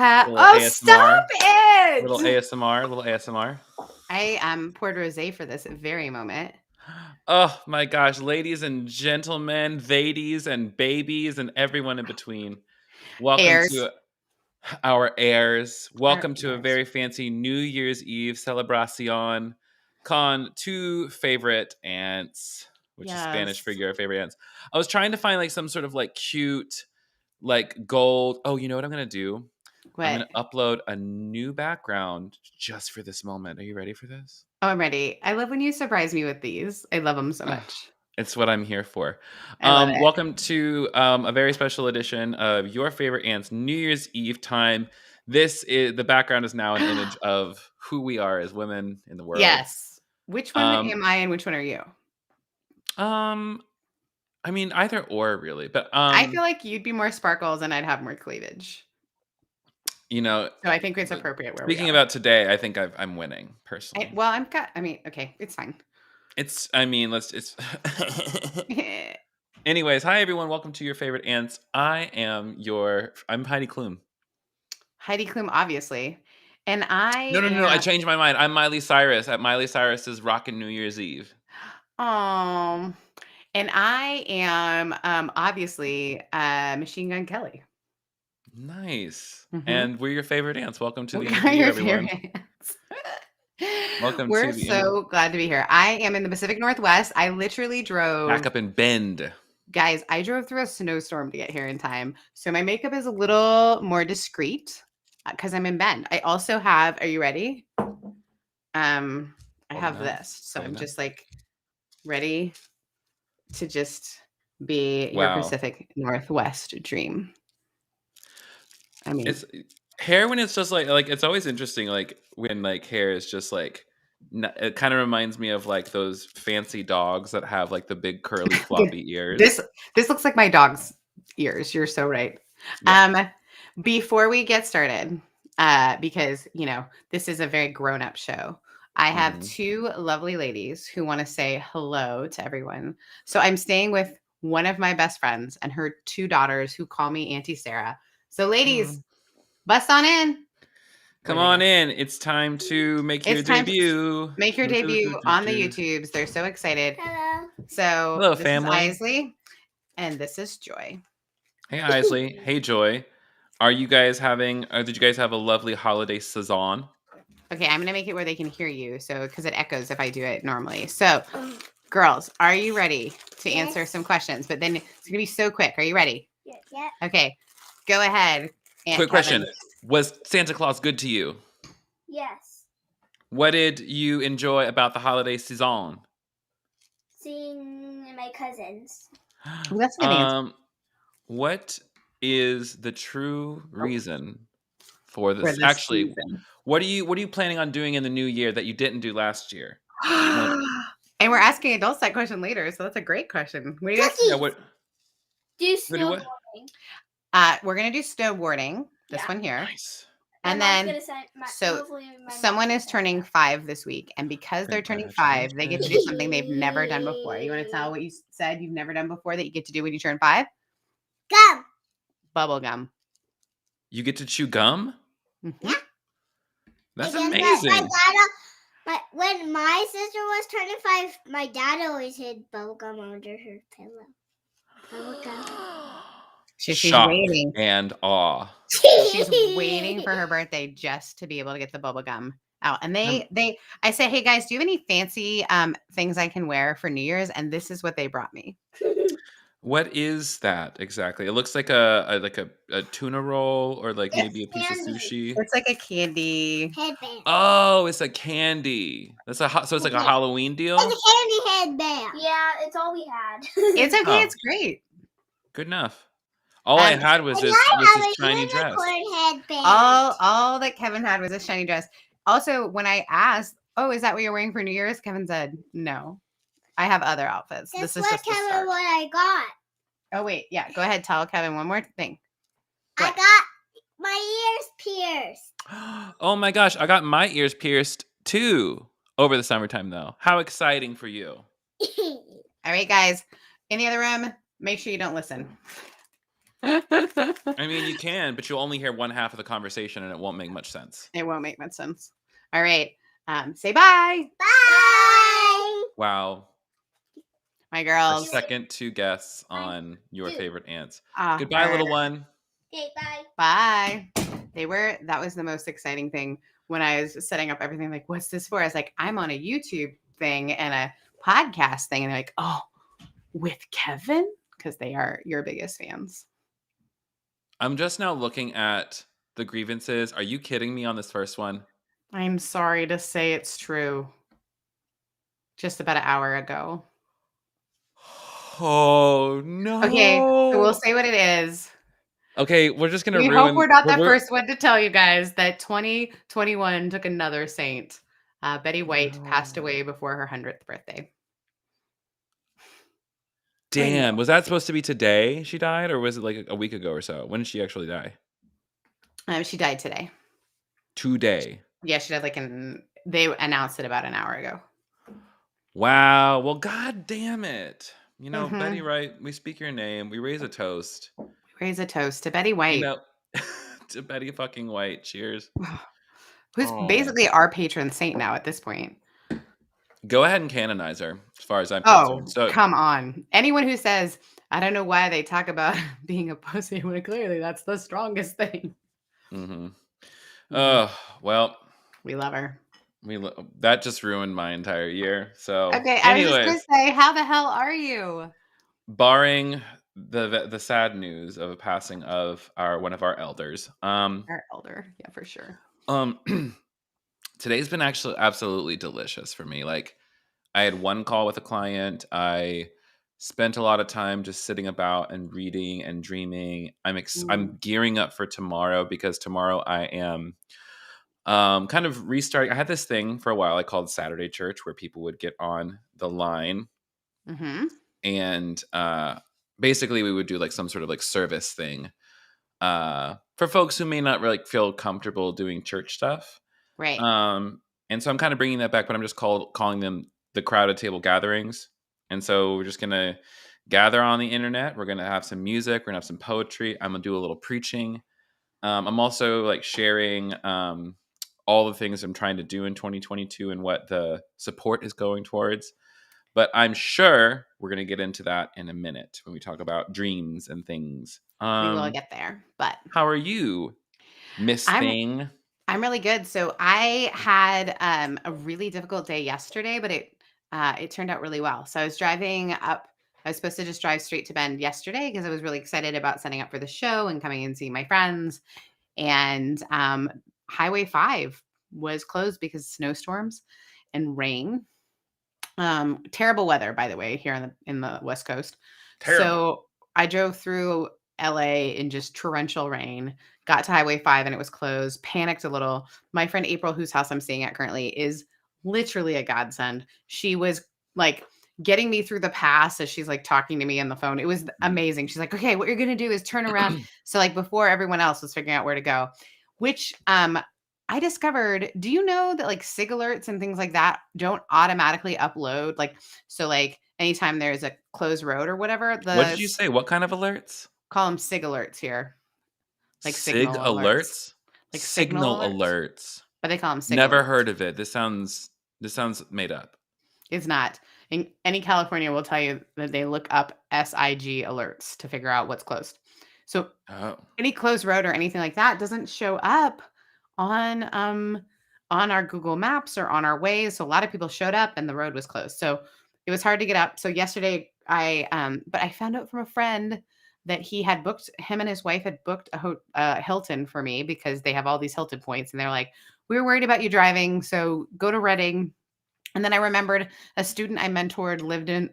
Little Oh, ASMR. stop it! Little ASMR. I poured rosé for this very moment. Oh my gosh, ladies and gentlemen, ladies and babies and everyone in between. Welcome Airs. to our heirs. Welcome to a heirs. very fancy New Year's Eve celebracion con two favorite aunts, which is Spanish for Yes. your favorite aunts. I was trying to find like some sort of like cute, like gold. Oh, you know what I'm gonna do? I'm What? gonna upload a new background just for this moment. Are you ready for this? Oh, I'm ready. I love when you surprise me with these. I love them so much. It's what I'm here for. I love it. Welcome to a very special edition of Your Favorite Aunts New Year's Eve time. The background is now an image of who we are as women in the world. Yes. Which one am I and which one are you? I mean either or really, but I feel like you'd be more sparkles and I'd have more cleavage. you know, So I think it's appropriate where speaking we are. about today, I think I'm winning personally. Okay, it's fine. It's Anyways, hi everyone, welcome to Your Favorite Aunts. I'm Heidi Klum. Heidi Klum, obviously. And No, I changed my mind. I'm Miley Cyrus at Miley Cyrus's Rockin' New Year's Eve. And I am obviously Machine Gun Kelly. Nice. And we're your favorite aunts. Welcome to the end of We're the year, your everyone. favorite aunts. Welcome We're to the so glad to be here. I am in the Pacific Northwest. I literally drove back up in Bend. Guys, I drove through a snowstorm to get here in time. So my makeup is a little more discreet because I'm in Bend. I also have, are you ready? I have this. So I'm just like ready to just be your Pacific Northwest dream. I mean, it's hair when it's just like it's always interesting like when like hair is just like it kind of reminds me of like those fancy dogs that have like the big curly floppy ears. This looks like my dog's ears. You're so right. Yeah. Before we get started, because you know this is a very grown-up show, I have two lovely ladies who want to say hello to everyone. So I'm staying with one of my best friends and her two daughters who call me Auntie Sarah. So ladies, bust on in. Come on in. It's time to make your debut. Make your debut on the YouTubes. They're so excited. Hello. So hello, this family. is Isley, and this is Joy. Hey, Isley. Hey, Joy. Did you guys have a lovely holiday season? Okay, I'm going to make it where they can hear you. So, because it echoes if I do it normally. So, girls, are you ready to answer some questions? But then it's going to be so quick. Are you ready? Yeah. Okay, go ahead. Quick question. Was Santa Claus good to you? Yes. What did you enjoy about the holiday season? Seeing my cousins. Well, that's a good answer. What is the true reason for this? Actually, season. What are you planning on doing in the new year that you didn't do last year? And we're asking adults that question later, so that's a great question. What do you guys do snowboarding? We're gonna do snowboarding. This one here. Nice. And then, someone is turning 5 this week, and because they're turning 5, they get to do something they've never done before. You want to tell what you said you've never done before that you get to do when you turn 5? Gum. Bubble gum. You get to chew gum? Yeah. That's amazing. When my sister was turning 5, my dad always hid bubble gum under her pillow. Bubble gum. She's waiting and awe. She's waiting for her birthday just to be able to get the bubble gum out. And I say, hey guys, do you have any fancy things I can wear for New Year's? And this is what they brought me. What is that exactly? It looks like a tuna roll or like maybe a piece of sushi. It's like a candy headband. Oh, it's a candy. So it's like a Halloween deal. It's a candy headband. Yeah, it's all we had. It's okay. It's great. Good enough. All I had was this shiny dress. All that Kevin had was a shiny dress. Also, when I asked, "Oh, is that what you're wearing for New Year's?" Kevin said, "No, I have other outfits. This is just Kevin what I got." Oh wait, yeah. Go ahead, tell Kevin one more thing. I got my ears pierced. Oh my gosh, I got my ears pierced too over the summertime though. How exciting for you! All right, guys, in the other room, make sure you don't listen. I mean, you can, but you'll only hear one half of the conversation and it won't make much sense. It won't make much sense. All right. Say bye. Bye. Wow. My Our girls. second two guests on your favorite ants. Ah, Goodbye, all little right. one. Okay, bye. Bye. That was the most exciting thing when I was setting up everything. Like, what's this for? I was like, I'm on a YouTube thing and a podcast thing. And they're like, oh, with Kevin? Because they are your biggest fans. I'm just now looking at the grievances. Are you kidding me on this first one? I'm sorry to say it's true. Just about an hour ago. Oh, no. Okay, so we'll say what it is. Okay, we're just going to We ruin... hope we're not the we're- first one to tell you guys that 2021 took another saint. Betty White passed away before her 100th birthday. Damn, was that supposed to be today she died, or was it like a week ago or so? When did she actually die? She died today. Today. Yeah, she died they announced it about an hour ago. Wow. Well, god damn it. You know, Mhm. Betty White, we speak your name. We raise a toast. Raise a toast to Betty White. You know, to Betty fucking White. Cheers. Who's Oh. basically our patron saint now at this point. Go ahead and canonize her, as far as I'm concerned. So, come on. Anyone who says, I don't know why they talk about being a pussy, when clearly that's the strongest thing. mm-hmm. Well, We love her. That just ruined my entire year. So, Okay, I was just anyways, going to say, how the hell are you? barring the sad news of a passing of one of our elders. Our elder, yeah, for sure. Today's been actually absolutely delicious for me. Like, I had one call with a client. I spent a lot of time just sitting about and reading and dreaming. I'm gearing up for tomorrow, because tomorrow I am kind of restarting. I had this thing for a while I called Saturday Church, where people would get on the line. Mm-hmm. And basically we would do like some sort of like service thing for folks who may not really feel comfortable doing church stuff. Right. And so I'm kind of bringing that back, but I'm just calling them the crowded table gatherings. And so we're just going to gather on the internet. We're going to have some music. We're going to have some poetry. I'm going to do a little preaching. I'm also like sharing all the things I'm trying to do in 2022 and what the support is going towards. But I'm sure we're going to get into that in a minute when we talk about dreams and things. We will get there. But how are you, Miss Thing? I'm really good. So I had a really difficult day yesterday, but it turned out really well. So I was driving up. I was supposed to just drive straight to Bend yesterday because I was really excited about setting up for the show and coming and seeing my friends. And Highway 5 was closed because of snowstorms and rain. Terrible weather, by the way, here in the West Coast. Terrible. So I drove through LA in just torrential rain, got to Highway 5 and it was closed, panicked a little. My friend April, whose house I'm staying at currently, is literally a godsend. She was like getting me through the pass as she's like talking to me on the phone. It was amazing. She's like, okay, what you're going to do is turn around. So like before everyone else was figuring out where to go, which I discovered, do you know that like SIG alerts and things like that don't automatically upload? Like, so like anytime there's a closed road or whatever. What did you say? What kind of alerts? Call them SIG alerts here. Like SIG alerts? Like signal alerts. But they call them SIG Never alerts. heard of it. This sounds made up. It's not. In any California will tell you that they look up SIG alerts to figure out what's closed. So any closed road or anything like that doesn't show up on our Google Maps or on our Waze. So a lot of people showed up and the road was closed. So it was hard to get up. So yesterday but I found out from a friend that him and his wife had booked a Hilton for me because they have all these Hilton points. And they're like, we were worried about you driving, so go to Redding. And then I remembered a student I mentored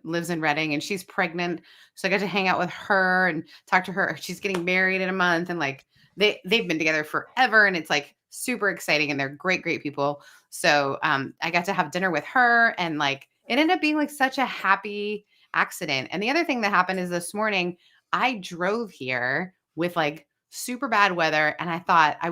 lives in Redding and she's pregnant. So I got to hang out with her and talk to her. She's getting married in a month and like they've been together forever and it's like super exciting and they're great people. So I got to have dinner with her and like it ended up being like such a happy accident. And the other thing that happened is this morning I drove here with like super bad weather and I thought I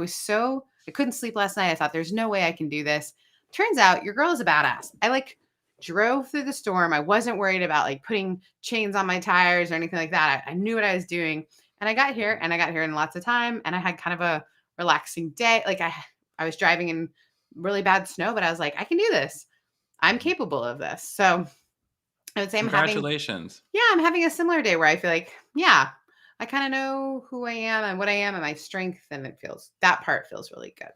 couldn't sleep last night. I thought there's no way I can do this. Turns out your girl is a badass. I like drove through the storm. I wasn't worried about like putting chains on my tires or anything like that. I knew what I was doing. And I got here in lots of time, and I had kind of a relaxing day. Like I was driving in really bad snow, but I was like, I can do this. I'm capable of this. So I would say Congratulations. I'm having a similar day where I feel like, yeah, I kind of know who I am and what I am and my strength. And that part feels really good.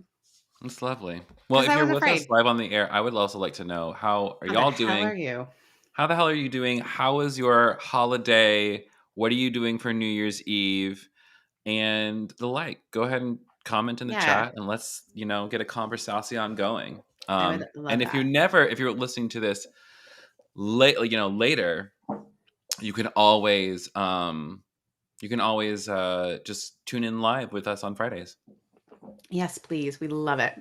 That's lovely. Well, Because if I you're was with us afraid. live on the air, I would also like to know, how are How the y'all hell are doing? you? How the hell are you doing? How was your holiday? What are you doing for New Year's Eve? And the like. Go ahead and comment in the Yeah, chat, and let's, get a conversation going. I would And love if that. you're listening to this later, you can always just tune in live with us on Fridays. Yes, please. We love it.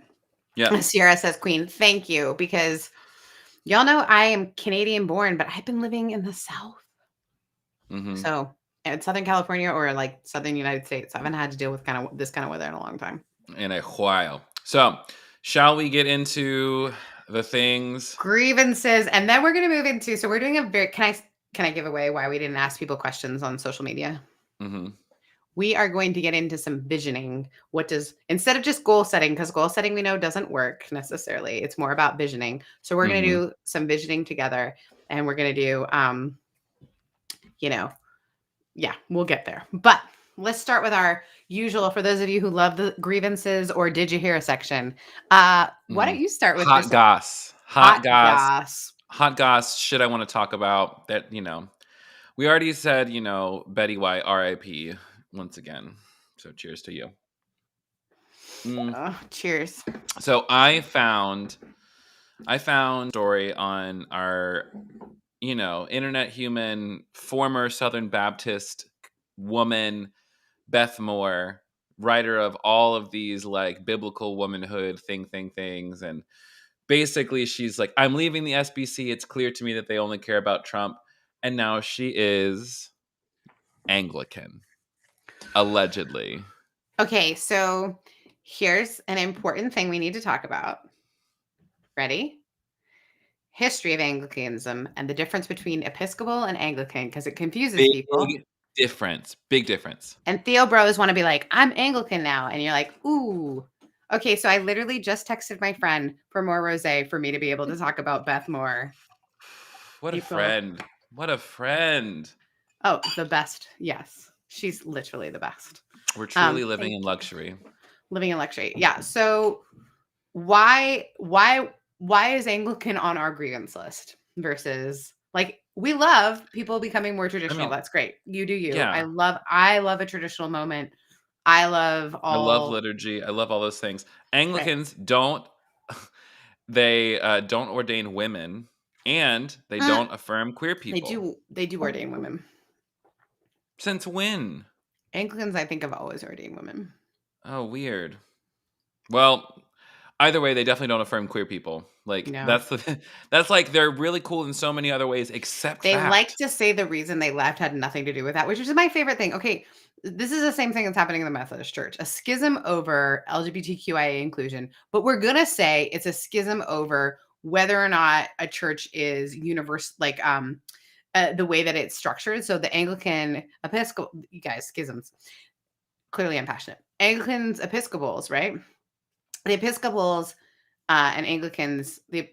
Yeah. Sierra says, Queen, thank you. Because y'all know I am Canadian born, but I've been living in the South. Mm-hmm. So in Southern California or like Southern United States, I haven't had to deal with this kind of weather in a long time. In a while. So, shall we get into the things? Grievances. And then we're going to move into, so we're doing can I give away why we didn't ask people questions on social media? Mm-hmm. We are going to get into some visioning. Instead of just goal setting, because goal setting we know doesn't work necessarily. It's more about visioning. So we're going to do some visioning together, and we're going to do, we'll get there. But let's start with our usual, for those of you who love the grievances or did you hear a section. Why don't you start with hot goss? hot goss? Hot goss. Shit, I want to talk about that. We already said, Betty White, R.I.P. once again. So cheers to you. Cheers. So I found a story on our, internet human, former Southern Baptist woman, Beth Moore, writer of all of these like biblical womanhood things. And basically she's like, I'm leaving the SBC. It's clear to me that they only care about Trump. And now she is Anglican, allegedly. Okay, so here's an important thing we need to talk about. Ready? History of Anglicanism and the difference between Episcopal and Anglican, because it confuses people. Big difference. And Theo bros want to be like, I'm Anglican now. And you're like, ooh. Okay, so I literally just texted my friend for more rosé for me to be able to talk about Beth Moore. What a friend. What a friend. Oh, the best. Yes. She's literally the best. We're truly living in luxury. Living in luxury. Yeah. So why is Anglican on our grievance list versus, like, we love people becoming more traditional. That's great. You do you. Yeah. I love a traditional moment. I love liturgy. I love all those things. Anglicans don't ordain women, and they don't affirm queer people. They do ordain women. Since when? Anglicans, I think, have always ordained women. Oh, weird. Well, either way, they definitely don't affirm queer people. Like, that's like, they're really cool in so many other ways, except they that. like to say the reason they left had nothing to do with that, which is my favorite thing. Okay, this is the same thing that's happening in the Methodist Church, a schism over LGBTQIA inclusion, but we're going to say it's a schism over whether or not a church is universal, like the way that it's structured. So the Anglican Episcopal, you guys, schisms, clearly I'm passionate. Anglicans, Episcopals, right? The Episcopals and Anglicans, the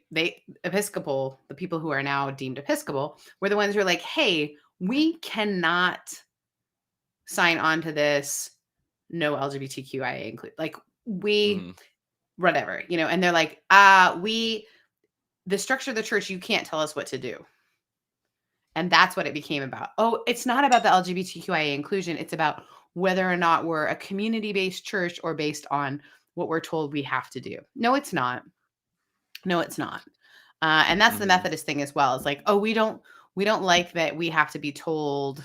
Episcopal, the people who are now deemed Episcopal, were the ones who were like, hey, we cannot sign on to this no LGBTQIA include. Like, whatever, and they're like, the structure of the church, you can't tell us what to do. And that's what it became about. Oh, it's not about the LGBTQIA inclusion. It's about whether or not we're a community-based church or based on what we're told we have to do. No, it's not. No, it's not. And that's the Methodist thing as well. It's like, oh, we don't like that we have to be told,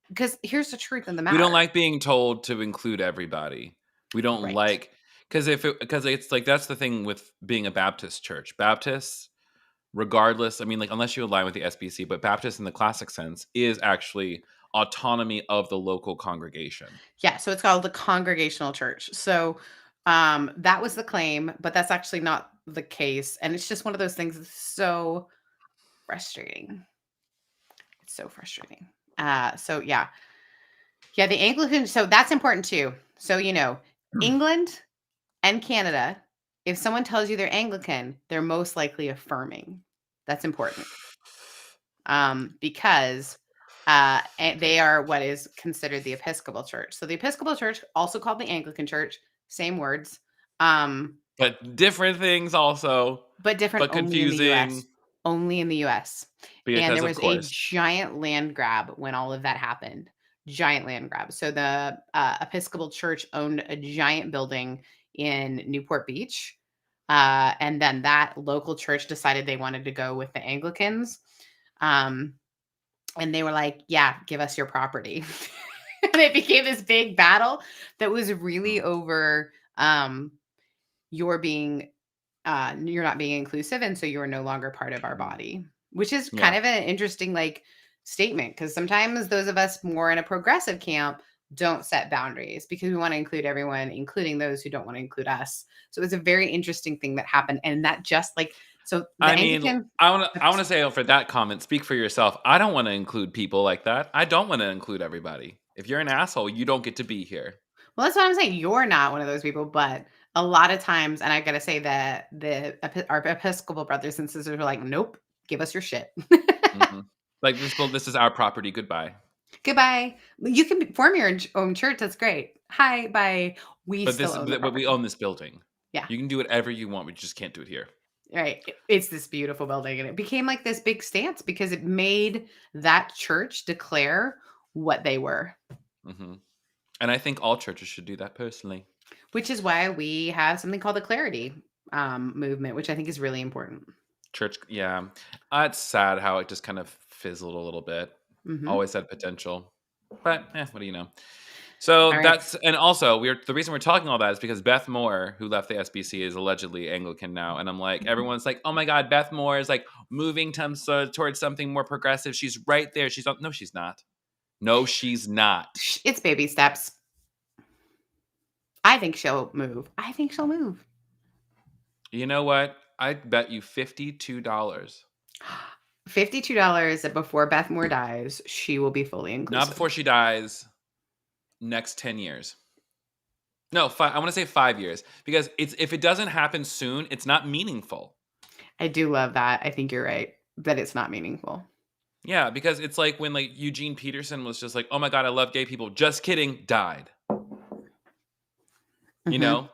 because here's the truth of the matter. We don't like being told to include everybody. We don't like, because it's like, that's the thing with being a Baptist church. Baptists, regardless, I mean, like, unless you align with the SBC, but Baptist in the classic sense is actually autonomy of the local congregation. Yeah, so it's called the Congregational Church. So that was the claim, but that's actually not the case. And it's just one of those things that's so frustrating. It's so frustrating. So yeah. Yeah, the Anglican. So that's important too. So, England and Canada, if someone tells you they're Anglican, they're most likely affirming. That's important. Because they are what is considered the Episcopal Church. So the Episcopal Church, also called the Anglican Church, same words, But different things also, but different but only in the U.S. confusing Only in the U.S. And because there of was a course. giant land grab when all of that happened. Giant land grab. So the Episcopal Church owned a giant building in Newport Beach. And then that local church decided they wanted to go with the Anglicans. And they were like, yeah, give us your property. And it became this big battle that was really over you're not being inclusive, and so you're no longer part of our body, which is kind Yeah. of an interesting statement, because sometimes those of us more in a progressive camp don't set boundaries because we want to include everyone, including those who don't want to include us. So it was a very interesting thing that happened, and that just so the I mean, Anglican. I want to say for that comment, speak for yourself. I don't want to include people like that. I don't want to include everybody. If you're an asshole, you don't get to be here. Well, that's what I'm saying. You're not one of those people, but a lot of times, and I gotta say that our Episcopal brothers and sisters are like, nope, give us your shit. Mm-hmm. Like this is our property. Goodbye. Goodbye. You can form your own church. That's great. Hi, bye. We But still own the but we property. own this building. Yeah. You can do whatever you want. We just can't do it here. Right. It's this beautiful building, and it became like this big stance because it made that church declare what they were. Mm-hmm. And I think all churches should do that personally. Which is why we have something called the Clarity movement, which I think is really important. Church, yeah. It's sad how it just kind of fizzled a little bit. Mm-hmm. Always had potential. But what do you know? So All right. and also the reason we're talking all that is because Beth Moore, who left the SBC, is allegedly Anglican now. And I'm like, everyone's like, oh my God, Beth Moore is like moving towards something more progressive. She's right there. No, she's not. No, she's not. It's baby steps. I think she'll move. You know what? I bet you $52. $52 that before Beth Moore dies, she will be fully inclusive. Not before she dies. Next 10 years. No, I want to say 5 years, because if it doesn't happen soon, it's not meaningful. I do love that. I think you're right that it's not meaningful. Yeah, because it's like when Eugene Peterson was just like, "Oh my God, I love gay people." Just kidding, died. Mm-hmm. You know,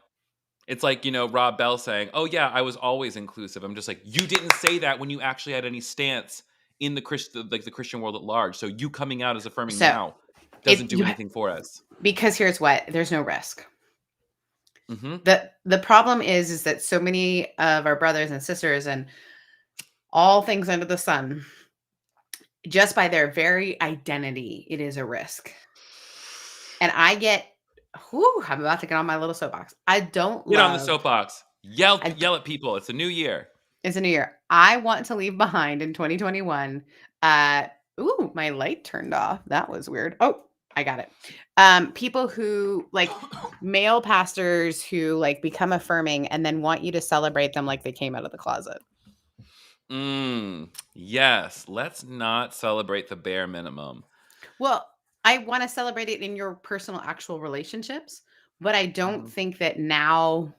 it's like Rob Bell saying, "Oh yeah, I was always inclusive." I'm just like, you didn't say that when you actually had any stance in the Christian world at large. So you coming out as affirming now doesn't do anything for us. Because here's what: there's no risk. Mm-hmm. The problem is that so many of our brothers and sisters and all things under the sun, just by their very identity, it is a risk. And I'm about to get on my little soapbox. I don't get on the soapbox. Yell at people. It's a new year. It's a new year. I want to leave behind in 2021. My light turned off. That was weird. Oh, I got it. People who male pastors who become affirming and then want you to celebrate them like they came out of the closet. Yes. Let's not celebrate the bare minimum. Well, I want to celebrate it in your personal, actual relationships, but I don't think that now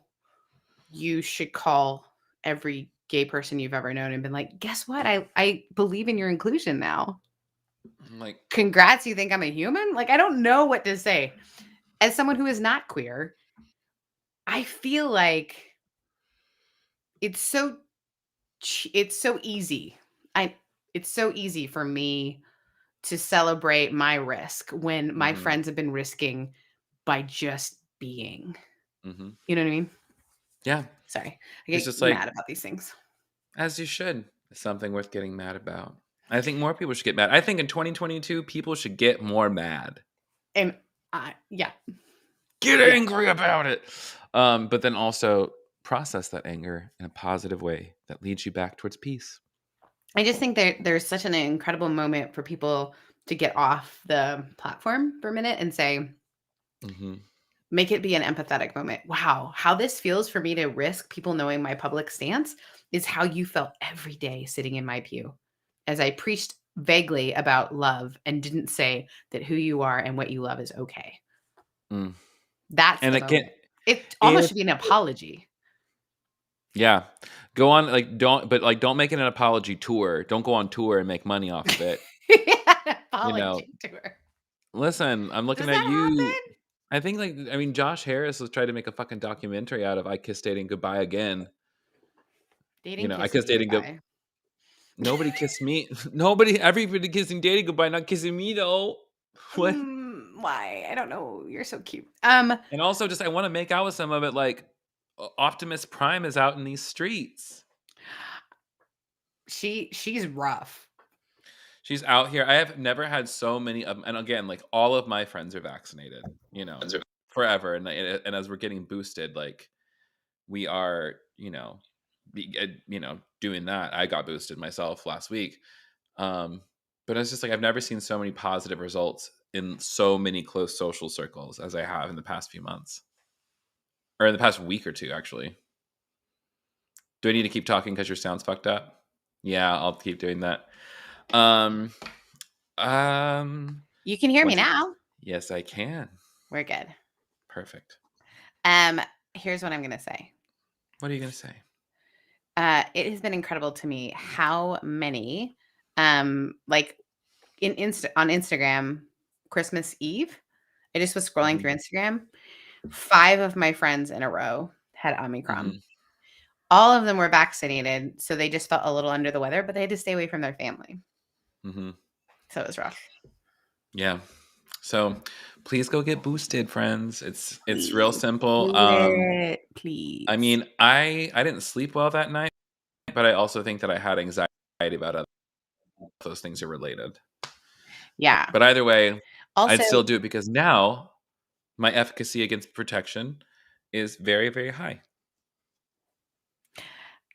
you should call every gay person you've ever known and been like, guess what? I believe in your inclusion now. Congrats, you think I'm a human? I don't know what to say. As someone who is not queer, I feel like it's so easy. It's so easy for me to celebrate my risk when my friends have been risking by just being. Mm-hmm. You know what I mean? Yeah. Sorry. I get just mad about these things. As you should. It's something worth getting mad about. I think more people should get mad. I think in 2022, people should get more mad. And yeah. Get angry about it. But then also process that anger in a positive way that leads you back towards peace. I just think there's such an incredible moment for people to get off the platform for a minute and say, make it be an empathetic moment. Wow, how this feels for me to risk people knowing my public stance is how you felt every day sitting in my pew as I preached vaguely about love and didn't say that who you are and what you love is okay. Mm. That's And the again, moment. It almost should be an apology. yeah, go on, like, don't make it an apology tour. Don't go on tour and make money off of it. You know, Apology tour. listen, I'm Does looking at that you. happen? I think, like, I mean, Josh Harris was trying to make a fucking documentary out of "I Kissed Dating Goodbye Again." You Dating, know, I kissing kissed you dating good. goodbye. Nobody kissed me. Nobody. Everybody kissing dating goodbye, not kissing me though. What? Why? I don't know. You're so cute. And also, just I want to make out with some of it. Like, Optimus Prime is out in these streets. She's rough. She's out here. I have never had so many of, and again, like all of my friends are vaccinated. You know, forever, and as we're getting boosted, like we are, doing that. I got boosted myself last week. But it's just like I've never seen so many positive results in so many close social circles as I have in the past few months, or in the past week or two, actually. Do I need to keep talking because your sound's fucked up? Yeah, I'll keep doing that. Um, You can hear me what's it? now. Yes, I can. We're good. Perfect. Here's what I'm gonna say. What are you gonna say? It has been incredible to me how many, like on Instagram, Christmas Eve. I just was scrolling Mhm. through Instagram. 5 of my friends in a row had Omicron. Mhm. All of them were vaccinated, so they just felt a little under the weather, but they had to stay away from their family. Mhm. So it was rough. Yeah. So please go get boosted, friends. It's real simple. Please. I mean, I didn't sleep well that night, but I also think that I had anxiety about other those things are related. Yeah. But either way, I'd Also, still do it because now my efficacy against protection is very, very high.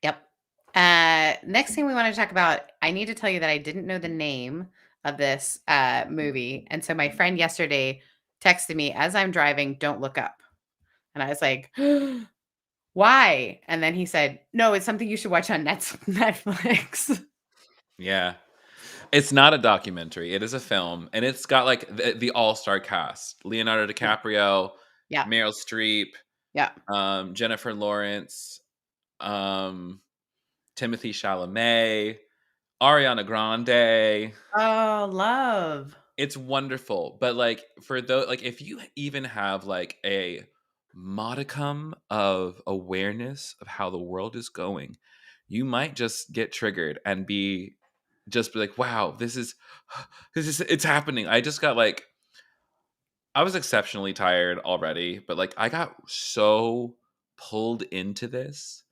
yep. Next thing we want to talk about, I need to tell you that I didn't know the name of this movie. And so my friend yesterday texted me as I'm driving, don't look up. And I was like, why? And then he said, no, it's something you should watch on Netflix. Yeah. It's not a documentary. It is a film, and it's got like the all-star cast: Leonardo DiCaprio, Yeah. Meryl Streep, Yeah. Jennifer Lawrence, um, Timothy Chalamet, Ariana Grande. Oh, love. It's wonderful, but like for those, like if you even have like a modicum of awareness of how the world is going, you might just get triggered and be like, wow, this is it's happening. I just got like I was exceptionally tired already, but like I got so pulled into this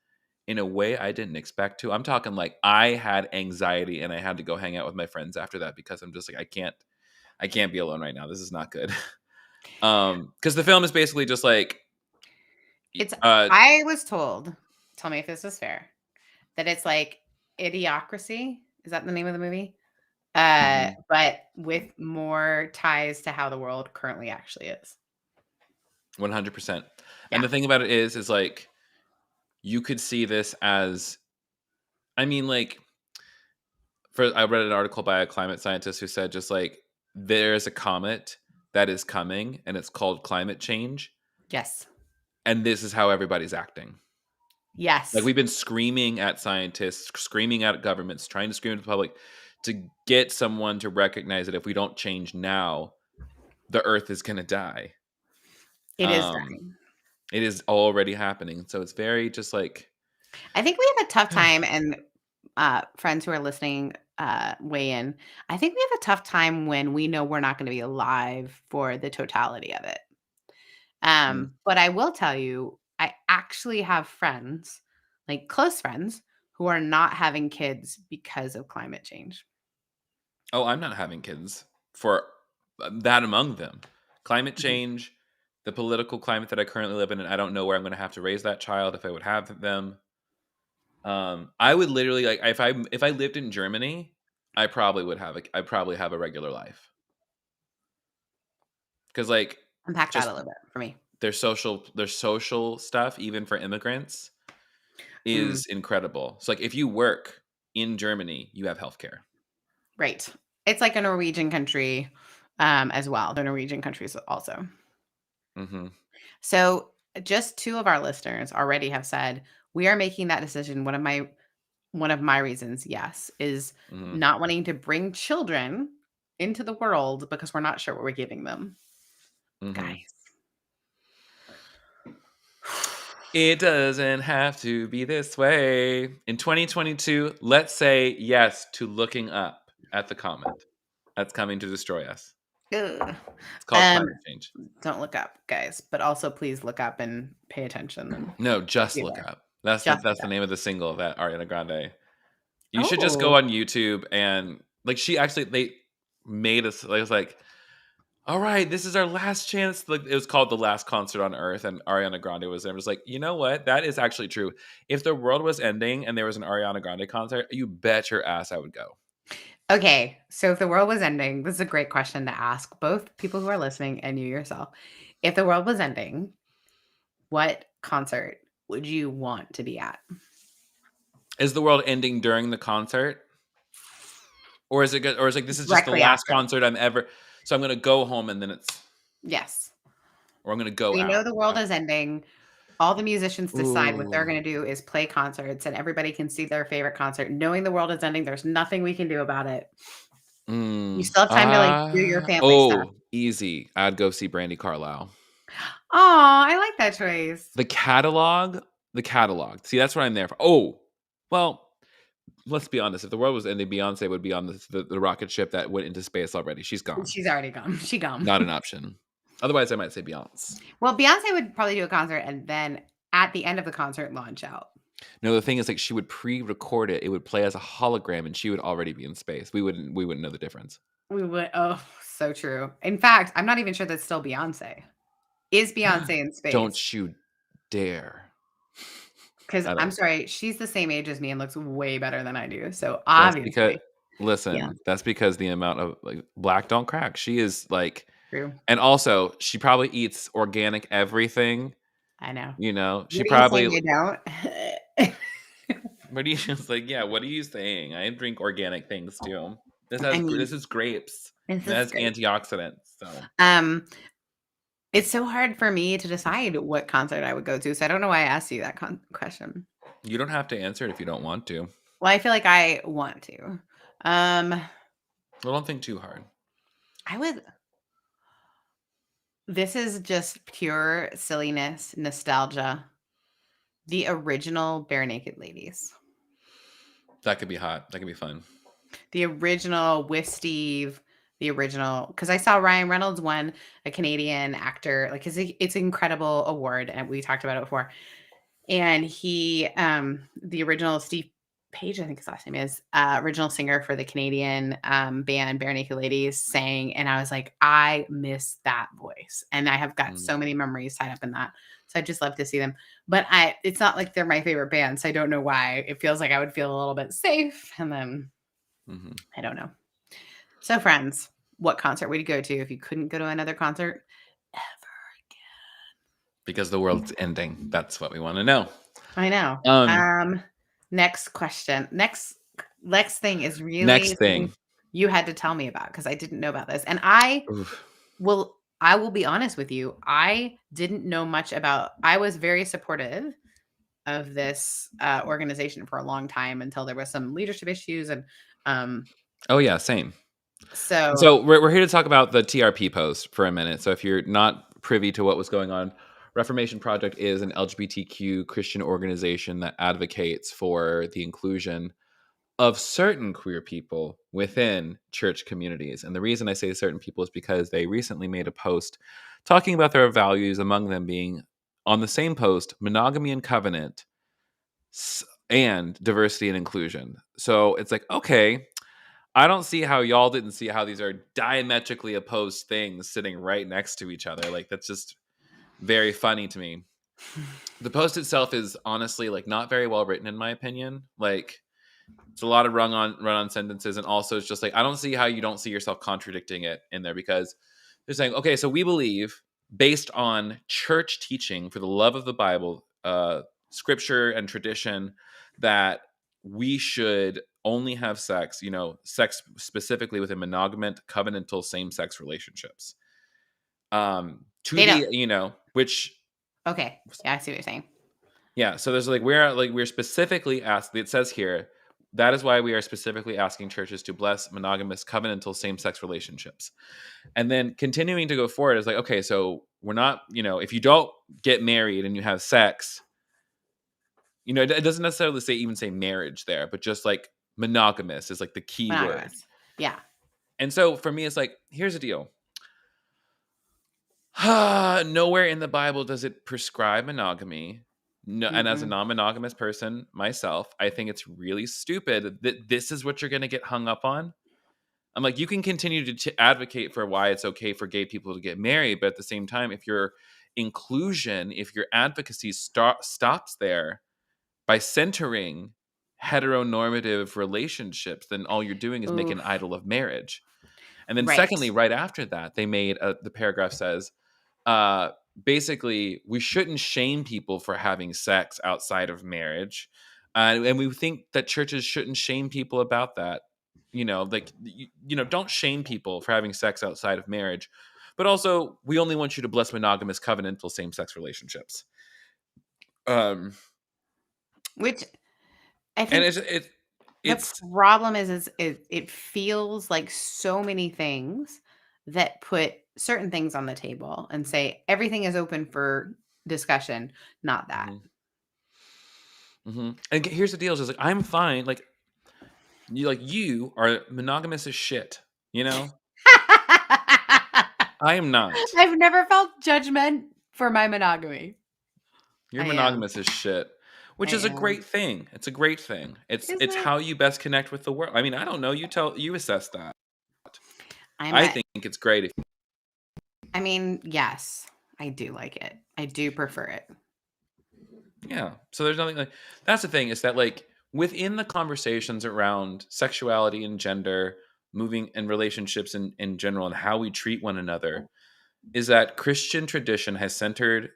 in a way I didn't expect to. I'm talking like I had anxiety and I had to go hang out with my friends after that because I'm just like I can't be alone right now. This is not good. Because the film is basically just like It's uh I was told, tell me if this is fair, that it's like Idiocracy. Is that the name of the movie? mhm, But with more ties to how the world currently actually is. 100%. And Yeah. the thing about it is like you could see this as I mean like I read an article by a climate scientist who said just like there's a comet that is coming and it's called climate change Yes. and this is how everybody's acting. Like Yes. we've been screaming at scientists, screaming at governments, trying to scream at the public to get someone to recognize that if we don't change now, the earth is going to die. It is Um dying. it is already happening. So it's very just like I think we have a tough time, and friends who are listening weigh in. I think we have a tough time when we know we're not going to be alive for the totality of it. mm. But I will tell you, I actually have friends, like close friends, who are not having kids because of climate change. Oh, I'm not having kids for that among them. Climate Mhm. change, the political climate that I currently live in, and I don't know where I'm going to have to raise that child if I would have them. I would literally like if I lived in Germany, I probably have a regular life because like Unpack that a just little bit for me. their social stuff even for immigrants Mm, is incredible. So like if you work in Germany, you have healthcare. Right. It's like a Norwegian country as well. The Norwegian countries also. Mm-hmm. So just 2 of our listeners already have said, we are making that decision. One of my reasons, yes, is Mm-hmm. not wanting to bring children into the world because we're not sure what we're giving them. Mm-hmm. Guys. It doesn't have to be this way. In 2022, let's say yes to looking up at the comet that's coming to destroy us. Ugh. It's called climate change. Don't look up, guys, but also please look up and pay attention. And No, just be look aware. up. That's Just the name of the single that Ariana Grande. You should just Oh, go on YouTube and like they made us. It was like, all right, this is our last chance. Like it was called The Last Concert on Earth, and Ariana Grande was there. It was like, you know what? That is actually true. If the world was ending and there was an Ariana Grande concert, you bet your ass I would go. okay. So if the world was ending, this is a great question to ask both people who are listening and you yourself. If the world was ending, what concert would you want to be at? Is the world ending during the concert? Or is it good? Or is like this is just the Directly last after. concert I'm ever. So I'm gonna go home and then it's. Yes. Or I'm gonna go We know out. the world is ending. All the musicians decide what they're Ooh. going to do is play concerts, and everybody can see their favorite concert. Knowing the world is ending, there's nothing we can do about it. You still have time to like do your family stuff. Easy. I'd go see Brandy Carlisle. Oh, I like that choice. The catalog. See, that's what I'm there for. Oh, well, let's be honest. If the world was ending, Beyonce would be on the rocket ship that went into space already. She's gone. She's already gone. She gone. Not an option. Otherwise, I might say Beyonce. Well, Beyonce would probably do a concert and then at the end of the concert launch out. No, the thing is, like, she would pre-record it. It would play as a hologram, and she would already be in space. We wouldn't know the difference. We would. Oh, so true. In fact, I'm not even sure that's still Beyonce. Is Beyonce in space? Don't you dare. Because I I'm don't. sorry, she's the same age as me and looks way better than I do. So That's because obviously, that's because the amount of like black don't crack. She is like, true. and also she probably eats organic everything. I know. You know, she What are you saying? probably. You don't? What are you just like? Yeah, what are you saying? I drink organic things too. I mean, This is grapes. this It is has great. antioxidants. So Um, it's so hard for me to decide what concert I would go to. So I don't know why I asked you that question. you don't have to answer it if you don't want to. Well, I feel like I want to. Well, don't think too hard. I would. This is just pure silliness, nostalgia. The original Bare Naked Ladies. That could be hot. That could be fun. The original with Steve. The original, because I saw Ryan Reynolds won a Canadian actor, like it's an incredible award, and we talked about it before. And he, the original Steve Page, I think his last name is, original singer for the Canadian band Bare Naked Ladies, sang, and I was like, I miss that voice, and I have got so many memories tied up in that. So I just love to see them. But it's not like they're my favorite band, so I don't know why. It feels like I would feel a little bit safe, and then I don't know. So, friends, what concert would you go to if you couldn't go to another concert ever again? Because the world's ending. That's what we want to know. I know. Next question. Next thing is really next thing you had to tell me about because I didn't know about this. And I will be honest with you. I didn't know much about. I was very supportive of this organization for a long time until there was some leadership issues and oh yeah, same. So we're here to talk about the TRP post for a minute. So if you're not privy to what was going on, Reformation Project is an LGBTQ Christian organization that advocates for the inclusion of certain queer people within church communities. And the reason I say certain people is because they recently made a post talking about their values, among them being on the same post, monogamy and covenant and diversity and inclusion. So it's like, okay, I don't see how y'all didn't see how these are diametrically opposed things sitting right next to each other. Like that's just very funny to me. The post itself is honestly like not very well written in my opinion. Like it's a lot of run on sentences, and also it's just like I don't see how you don't see yourself contradicting it in there because they're saying, okay, so we believe based on church teaching for the love of the Bible, scripture and tradition, that we should only have sex, sex specifically within monogamous, covenantal, same-sex relationships. They don't. Which Okay. Yeah, I see what you're saying. Yeah, so there's we're specifically asked. It says here that is why we are specifically asking churches to bless monogamous, covenantal, same-sex relationships. And then continuing to go forward is like, okay, so we're not, if you don't get married and you have sex, it doesn't necessarily say marriage there, but just like monogamous is like the key word. Monogamous. Yeah. And so for me, it's like, here's the deal. Nowhere in the Bible does it prescribe monogamy. No, and as a non-monogamous person myself, I think it's really stupid that this is what you're going to get hung up on. I'm like, you can continue to advocate for why it's okay for gay people to get married, but at the same time, if your inclusion, if your advocacy stops there by centering heteronormative relationships, then all you're doing is make an idol of marriage. And then secondly, right after that, they made the paragraph says, basically, we shouldn't shame people for having sex outside of marriage. And we think that churches shouldn't shame people about that. Don't shame people for having sex outside of marriage. But also, we only want you to bless monogamous, covenantal, same-sex relationships. Which I think the problem is it feels like so many things that put certain things on the table and say everything is open for discussion, not that. And here's the deal: is like I'm fine. Like you are monogamous as shit. I am not. I've never felt judgment for my monogamy. You're monogamous as shit, which is a great thing. It's a great thing. It's how you best connect with the world. I mean, I don't know. You assess that. I think it's great. I mean, yes, I do like it. I do prefer it. Yeah. So there's nothing that's the thing is that within the conversations around sexuality and gender, moving and relationships in general and how we treat one another is that Christian tradition has centered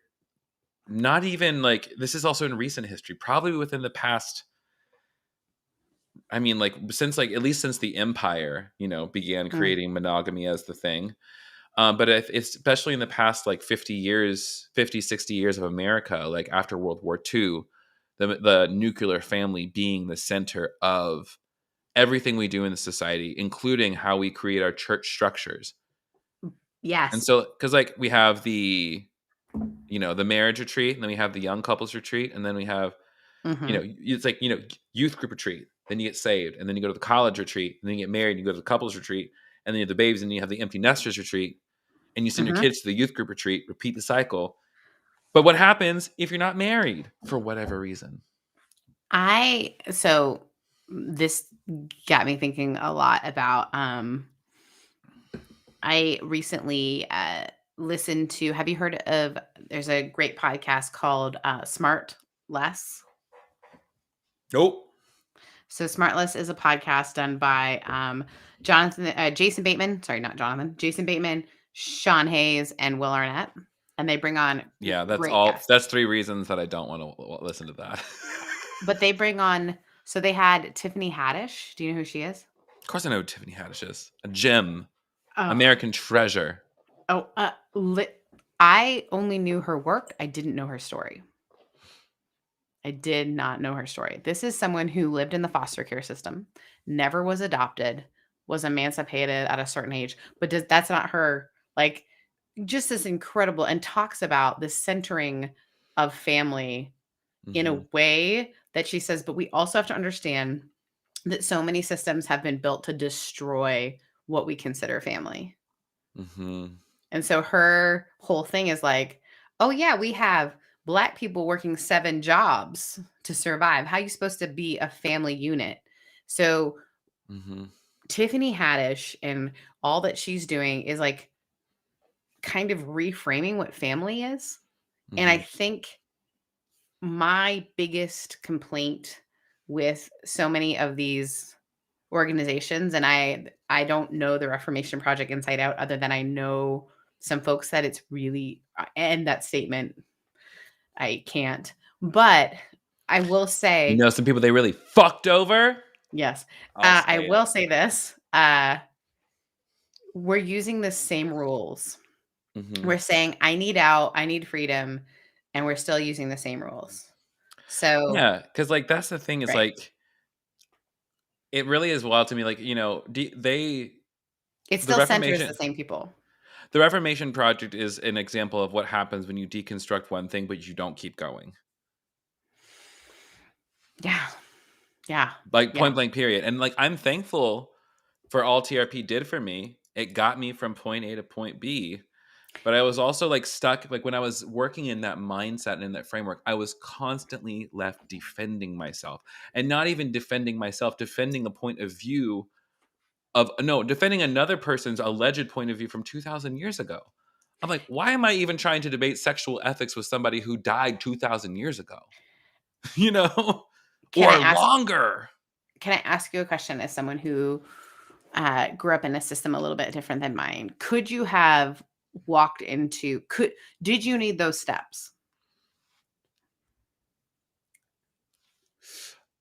not even this is also in recent history, probably within the past. I mean, since at least since the empire, began creating monogamy as the thing. But it's especially in the past 50 years, 50, 60 years of America, after World War II, the nuclear family being the center of everything we do in the society, including how we create our church structures. Yes. And so, because we have the marriage retreat, and then we have the young couples retreat, and then we have, it's youth group retreat. Then you get saved, and then you go to the college retreat, and then you get married, and you go to the couples retreat, and then you have the babies, and you have the empty nesters retreat, and you send your kids to the youth group retreat, repeat the cycle. But what happens if you're not married for whatever reason? So this got me thinking a lot about, I recently listened to, have you heard of, there's a great podcast called Smart Less? Nope. So Smartless is a podcast done by Jason Bateman, Sean Hayes, and Will Arnett. And they bring on that's 3 reasons that I don't want to listen to that. But they bring on, so they had Tiffany Haddish. Do you know who she is? Of course I know who Tiffany Haddish is. A gem. American treasure. I only knew her work. I didn't know her story. I did not know her story. This is someone who lived in the foster care system, never was adopted, was emancipated at a certain age, but that's not her. Just this incredible, and talks about the centering of family in a way that she says, but we also have to understand that so many systems have been built to destroy what we consider family. And so her whole thing is oh yeah, we have Black people working 7 jobs to survive. How are you supposed to be a family unit? So Tiffany Haddish and all that she's doing is kind of reframing what family is. And I think my biggest complaint with so many of these organizations, and I don't know the Reformation Project inside out, other than I know some folks that it's really, and that statement, I can't. But I will say, some people they really fucked over. Yes. I'll I say will it. say this. We're using the same rules. Mhm. We're saying, I need out, I need freedom, and we're still using the same rules. So, Yeah, because like that's the thing is right. like it really is wild to me. Like It the still centers Reformation the same people. the Reformation Project is an example of what happens when you deconstruct one thing, but you don't keep going. Yeah. Yeah. Like Yeah. point blank period. And like I'm thankful for all TRP did for me. It got me from point A to point B. But I was also like stuck, like when I was working in that mindset and in that framework, I was constantly left defending myself, and not even defending myself, defending a point of view of no, defending another person's alleged point of view from 2,000 years ago. I'm like, why am I even trying to debate sexual ethics with somebody who died 2,000 years ago? you know, Can I or ask longer? can I ask you a question as someone who grew up in a system a little bit different than mine? Could you have walked into did you need those steps?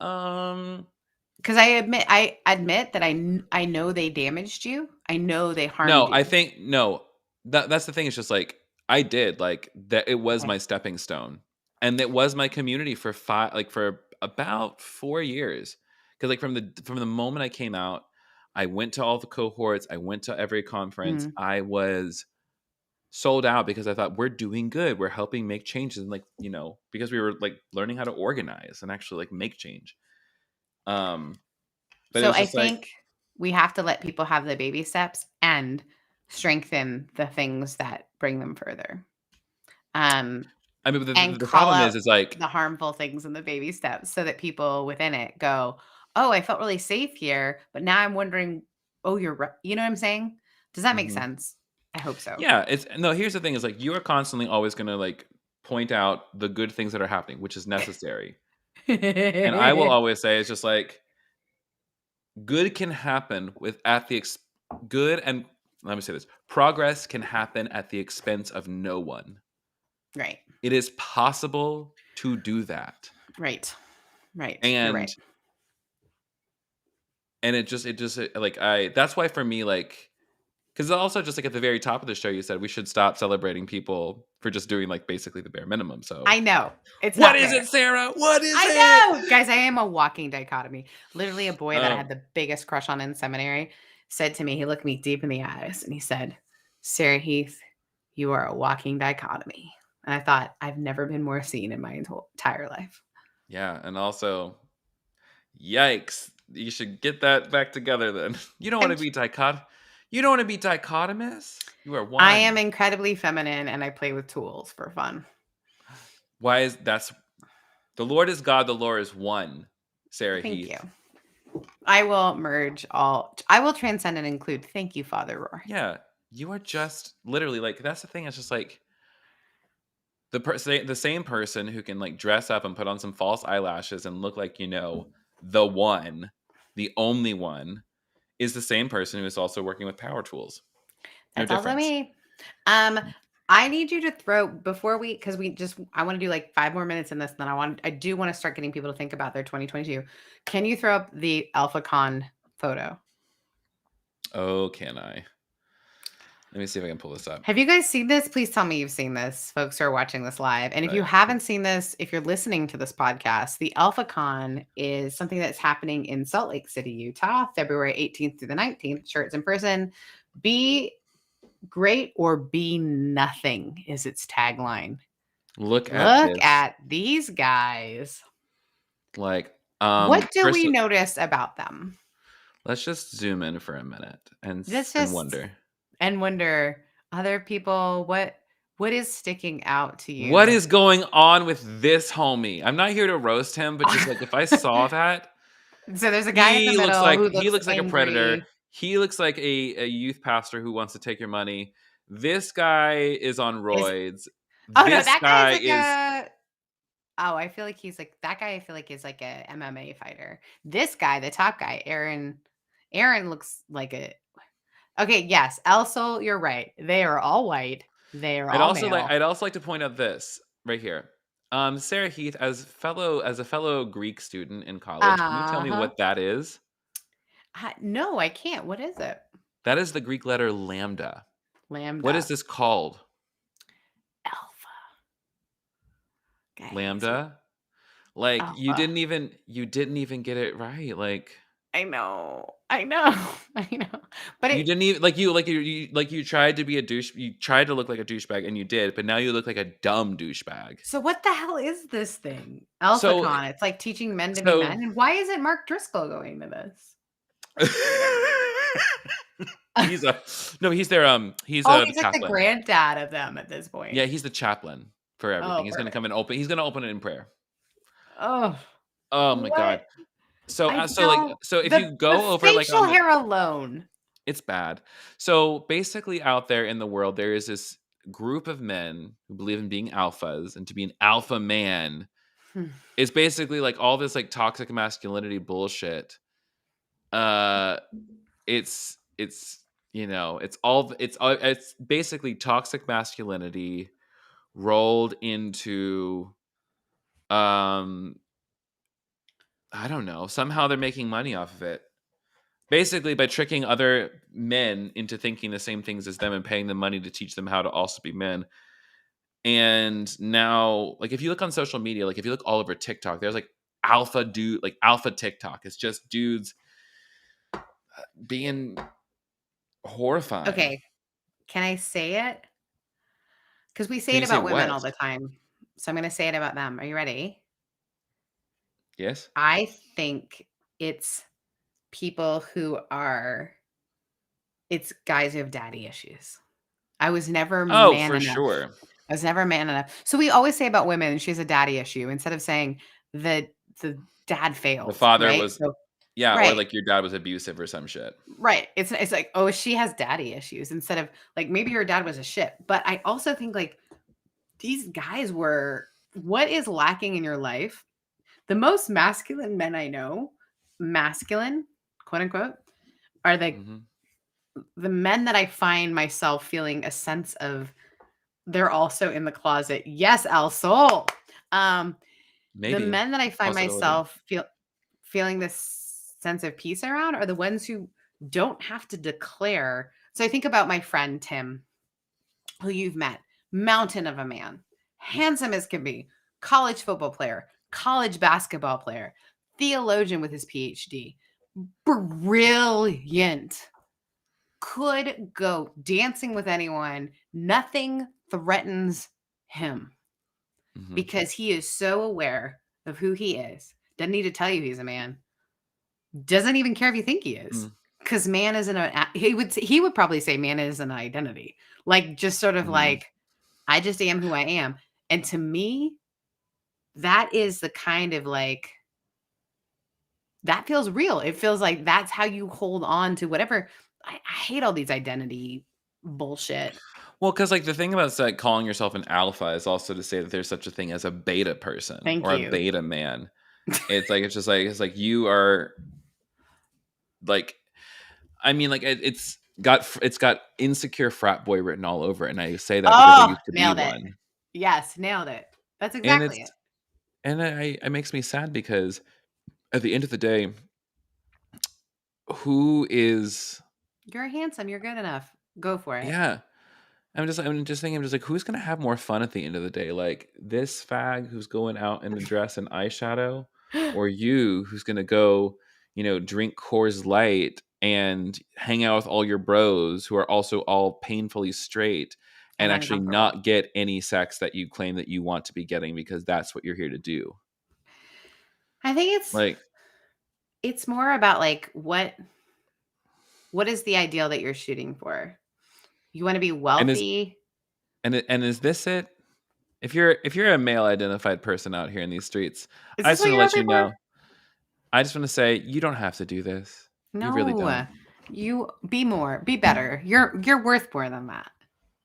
Um, Because I admit that I know they damaged you. I know they harmed no, you. I think no. That's the thing. It's just like I did like that. It was Okay. my stepping stone, and it was my community for for about 4 years. Because like from the moment I came out, I went to all the cohorts. I went to every conference. Mm. I was sold out because I thought we're doing good. We're helping make changes, and like because we were like learning how to organize and actually like make change. Um, but it So was I just like think we have to let people have the baby steps and strengthen the things that bring them further. Um, I mean, and the call problem out is like. the harmful things in the baby steps so that people within it go, "Oh, I felt really safe here, but now I'm wondering, oh, you're right." You know what I'm saying? Does that make Mhm. sense? I hope so. Yeah, it's no, here's the thing is like you are constantly always gonna like point out the good things that are happening, which is necessary. And I will always say it's just like good can happen with at the good and let me say this. Progress can happen at the expense of no one. Right. It is possible to do that. Right. Right. You're And right. like I that's why for me like because also just like at the very top of the show you said we should stop celebrating people for just doing like basically the bare minimum. So I know. It's what not is fair. it, Sarah? What is I know. it? Guys, I am a walking dichotomy. Literally, a boy that I Um, had the biggest crush on in seminary said to me, he looked me deep in the eyes and he said, Sarah Heath, you are a walking dichotomy. And I thought, I've never been more seen in my entire life. yeah, and also, yikes! You should get that back together. Then you don't want I'm, to be You don't want to be dichotomous. You are I am one. incredibly feminine and I play with tools for fun. Why is that's the Lord is God. The Lord is one. Sarah Thank you. Heath. I will merge all, I will transcend and include. Thank you, Father Roy. Yeah, you are just literally like that's the thing. It's just like the same person who can like dress up and put on some false eyelashes and look like the one, the only one, is the same person who is also working with power tools. No That's also difference. me. Um, I need you to throw before because I want to do like 5 more minutes in this, and then I do want to start getting people to think about their 2022. Can you throw up the AlphaCon photo? Oh, can I? Let me see if I can pull this up. Have you guys seen this? Please tell me you've seen this, folks who are watching this live. And if you Right. haven't seen this, if you're listening to this podcast, the AlphaCon is something that's happening in Salt Lake City, Utah, February 18th through the 19th. Sure, it's in person. Be great or be nothing is its tagline. Look at Look this. at these guys. Like, What do first, we notice about them? let's just zoom in for a minute and Let's and just wonder. and wonder other people what is sticking out to What you? is going on with this homie? I'm not here to roast him, but just like if I saw that, So there's a guy in the middle who he looks looks like a predator. angry. He looks like a youth pastor who wants to take your money. This guy is on Is roids. oh no, This that guy is guy like is a I feel like he's like that guy. I feel like is like a MMA fighter. This guy, the top guy, Aaron looks like a okay. Yes, also you're right. They are all white. They are all male. I'd also like to point out this right here. Sarah Heath, as a fellow Greek student in college, can you tell me Uh-huh. what that is? No, I can't. What is it? That is the Greek letter lambda. What is Lambda. this called? Alpha. Guys. Lambda? Like Alpha. you didn't even get it right. Like I know. I know. I know. But you it didn't even like you tried to be a douche. You tried to look like a douchebag, and you did, but now you look like a dumb douchebag. so what the hell is this thing? So AlphaCon. It's like teaching men to be so men. And why isn't Mark Driscoll going to this? he's a no. He's their he's Oh, a he's like the chaplain. granddad of them at this point. Yeah, he's the chaplain for everything. Oh, He's gonna perfect. come and open. He's gonna open it in prayer. Oh, Oh my god. what? So I like don't. so if The you go over like facial on the hair alone. it's bad. So basically, out there in the world, there is this group of men who believe in being alphas, and to be an alpha man Hmm. is basically like all this like toxic masculinity bullshit. Uh, it's it's basically toxic masculinity rolled into I don't know. Somehow they're making money off of it. Basically, by tricking other men into thinking the same things as them and paying them money to teach them how to also be men. And now, like, if you look on social media, like, if you look all over TikTok, there's like alpha TikTok. It's just dudes being horrifying. Okay. Can I say it? Because we say Can it you say about women what? all the time. So I'm going to say it about them. Are you ready? Yes? I think it's people who are, it's guys who have daddy issues. I was never Oh, man for enough. sure. I was never man enough. So we always say about women, she has a daddy issue instead of saying the dad The failed, father right? was, So yeah, or right, like your dad was abusive or some shit. right. It's like, oh, she has daddy issues instead of like maybe your dad was a shit. But I also think like these guys were what is lacking in your life? The most masculine men I know, masculine, quote unquote, are Hmm. the men that I find myself feeling a sense of they're also in the closet. Yes, El Sol. Um, the Maybe. men that I find Possibility. myself feeling this sense of peace around are the ones who don't have to declare. So I think about my friend Tim, who you've met, mountain of a man, handsome as can be, college football player, college basketball player, theologian with his PhD, brilliant, could go dancing with anyone. Nothing threatens him Hmm. because he is so aware of who he is. Doesn't need to tell you he's a man. Doesn't even care if you think he is. Because man isn't he would probably say man is an identity. Like just sort of Hmm. like, I just am who I am. And to me, that is the kind of like that feels real. It feels like that's how you hold on to whatever. I hate all these identity bullshit. Well, because like the thing about like calling yourself an alpha is also to say that there's such a thing as a beta person Thank or a you. beta man. It's like you are like I mean like it's got insecure frat boy written all over it, and I say that because I Oh, used to be nailed it. one. Yes, nailed it. That's And exactly it's it. and it makes me sad because at the end of the day, who is You're handsome. You're good enough. Go for it. yeah. I'm just thinking, I'm just like, who's gonna have more fun at the end of the day? Like this fag who's going out in a dress and eyeshadow, or you who's gonna go, drink Coors Light and hang out with all your bros who are also all painfully straight And and actually uncomfortable. not get any sex that you claim that you want to be getting because that's what you're here to do. I think Like, it's more about like what is the ideal that you're shooting for? You want to be and is wealthy? and is this it? If you're a male identified person out here in these streets, Is I this just what want to you're let you hoping for? know. I just want to say you don't have to do this. You really don't. No. You be more, be better. You're worth more than that.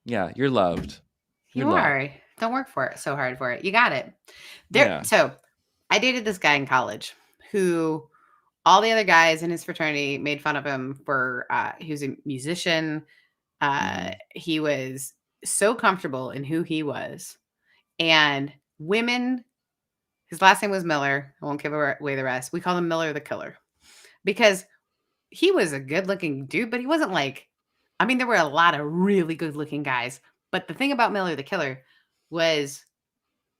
Yeah, you're loved. You're You loved. are. Don't work for it so hard for it. You got it. Yeah. So I dated this guy in college who all the other guys in his fraternity made fun of him for he was a musician. Mhm. He was so comfortable in who he was. And women, his last name was Miller. I won't give away the rest. We call him Miller the Killer because he was a good looking dude, but he wasn't like, I mean, there were a lot of really good looking guys. But the thing about Miller the Killer was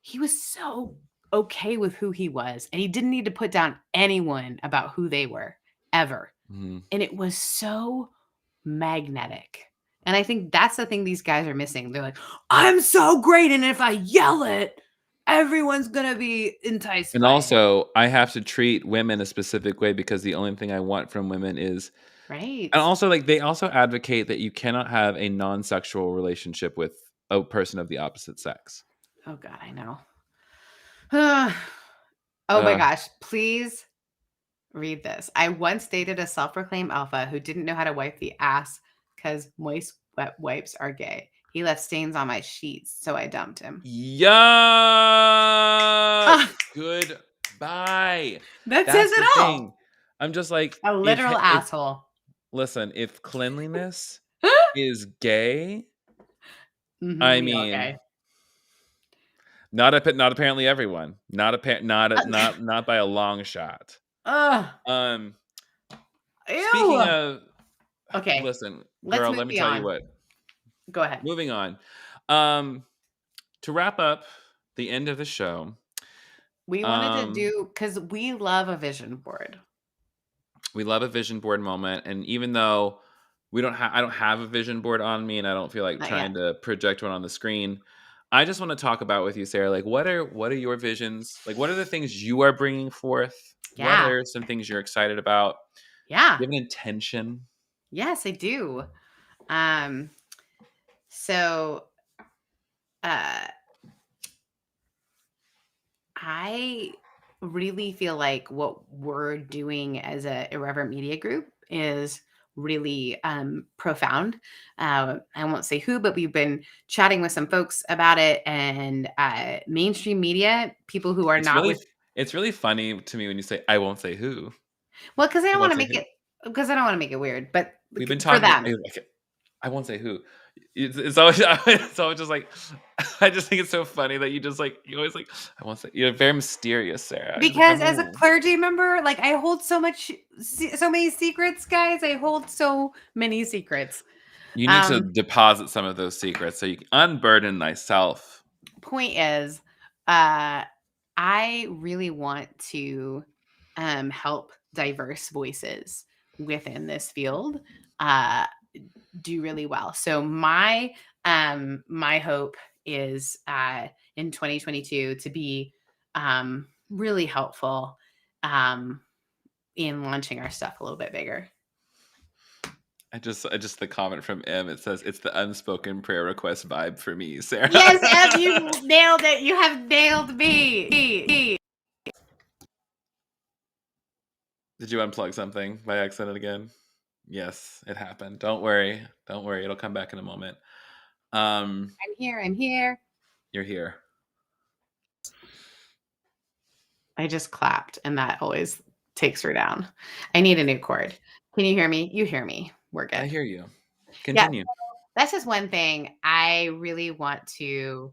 he was so okay with who he was, and he didn't need to put down anyone about who they were ever. Mm-hmm. And it was so magnetic. And I think that's the thing these guys are missing. They're like, I'm so great. And if I yell it, everyone's going to be enticed And by it. also, I have to treat women a specific way because the only thing I want from women is, Right. and also like they also advocate that you cannot have a non-sexual relationship with a person of the opposite sex. Oh God, I know. Oh my gosh, please read this. I once dated a self-proclaimed alpha who didn't know how to wipe the ass because moist wet wipes are gay. He left stains on my sheets, so I dumped him. Yuck! Goodbye. That That's says it the all. thing. I'm just like A literal asshole. Listen, if cleanliness is gay, Mhm, I we mean, okay. not apparently everyone, not by a long shot. Ew. Speaking of, Okay, listen, let's girl, move let me tell you beyond. what. Go ahead. Moving on. To wrap up the end of the show, We wanted to do, because we love a vision board. we love a vision board moment, and even though I don't have a vision board on me, and I don't feel like Not trying yet. to project one on the screen, I just want to talk about with you, Sarah, like what are your visions? Like what are the things you are bringing forth? What Yeah. are some things you're excited about? Yeah. Do you have an intention? Yes, I do. So I really feel like what we're doing as a irreverent media group is really profound. I won't say who, but we've been chatting with some folks about it, and mainstream media, people who are not with. It's really funny to me when you say I won't say who. Well, because I I don't won't want to say make who. it. Because I don't want to make it weird, but We've been for talking. them. I won't say who. It's always just like I just think it's so funny that you always like I won't say, you're very mysterious, Sarah. Because as a clergy member, like I hold so many secrets, guys. I hold so many secrets. You need to deposit some of those secrets so you can unburden thyself. Point is, I really want to help diverse voices within this field do really well. So my hope is in 2022 to be really helpful in launching our stuff a little bit bigger. I just the comment from M, it says it's the unspoken prayer request vibe for me, Sarah. Yes, M, you nailed it. You have nailed me. Did you unplug something by accident again? Yes, it happened. Don't worry. It'll come back in a moment. I'm here. You're here. I just clapped, and that always takes her down. I need a new cord. Can you hear me? You hear me. We're good. I hear you. Continue. Yeah, that's just one thing. I really want to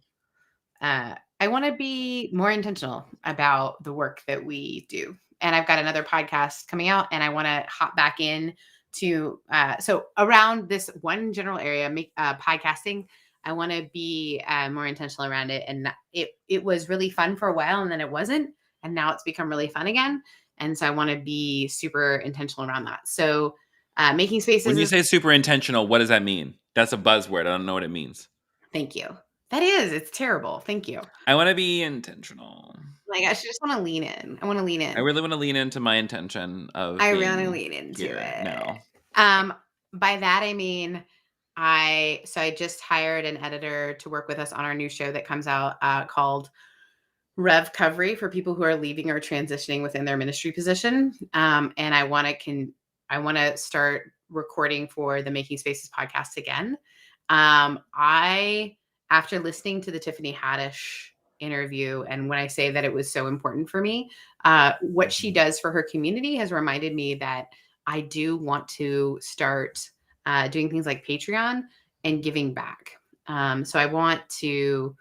I want to be more intentional about the work that we do. And I've got another podcast coming out, and I want to hop back in to so around this one general area, podcasting. I want to be more intentional around it. And it was really fun for a while, and then it wasn't, and now it's become really fun again. And so I want to be super intentional around that. So making spaces. When you say super intentional, what does that mean? That's a buzzword. I don't know what it means. Thank you. That is. It's terrible. Thank you. I want to be intentional. Like I just want to lean in. I want to lean in. I really want to lean into my intention of. I really lean into it now. By that I mean I just hired an editor to work with us on our new show that comes out called Rev Covery for people who are leaving or transitioning within their ministry position. And I want to start recording for the Making Spaces podcast again. After listening to the Tiffany Haddish interview, and when I say that it was so important for me, what she does for her community has reminded me that I do want to start doing things like Patreon and giving back. So I want to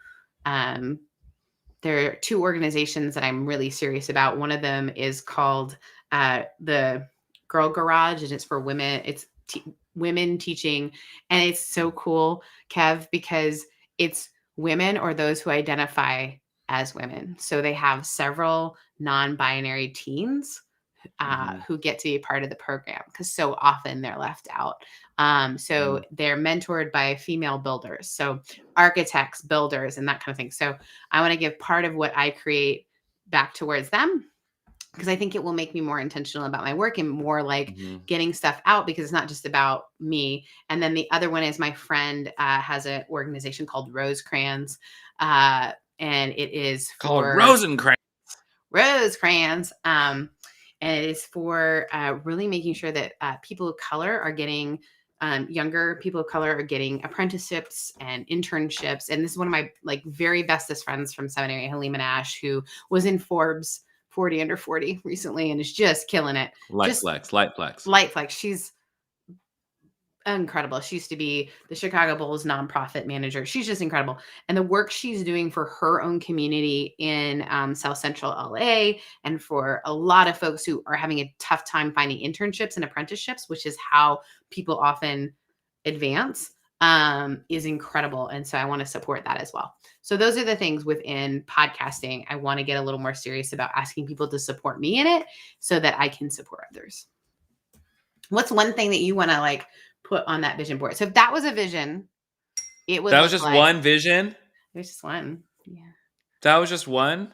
there are two organizations that I'm really serious about. One of them is called the Girl Garage, and it's for women. It's women teaching, and it's so cool, Kev, because it's women or those who identify as women. So they have several non-binary teens who get to be part of the program because so often they're left out. So they're mentored by female builders, so architects, builders, and that kind of thing. So I want to give part of what I create back towards them because I think it will make me more intentional about my work and more like getting stuff out because it's not just about me. And then the other one is my friend has an organization called Rosecrans, and it is called for Rosecrans. And it is for really making sure that people of color are getting younger people of color are getting apprenticeships and internships. And this is one of my like very bestest friends from seminary, Halima Nash, who was in Forbes 40 under 40 recently and is just killing it. Light flex. She's incredible. She used to be the Chicago Bulls nonprofit manager. She's just incredible. And the work she's doing for her own community in South Central LA and for a lot of folks who are having a tough time finding internships and apprenticeships, which is how people often advance, is incredible. And so I want to support that as well. So those are the things within podcasting. I want to get a little more serious about asking people to support me in it so that I can support others. What's one thing that you want to like put on that vision board? So if that was a vision, it would. That was just like, one vision. It was just one. Yeah. That was just one.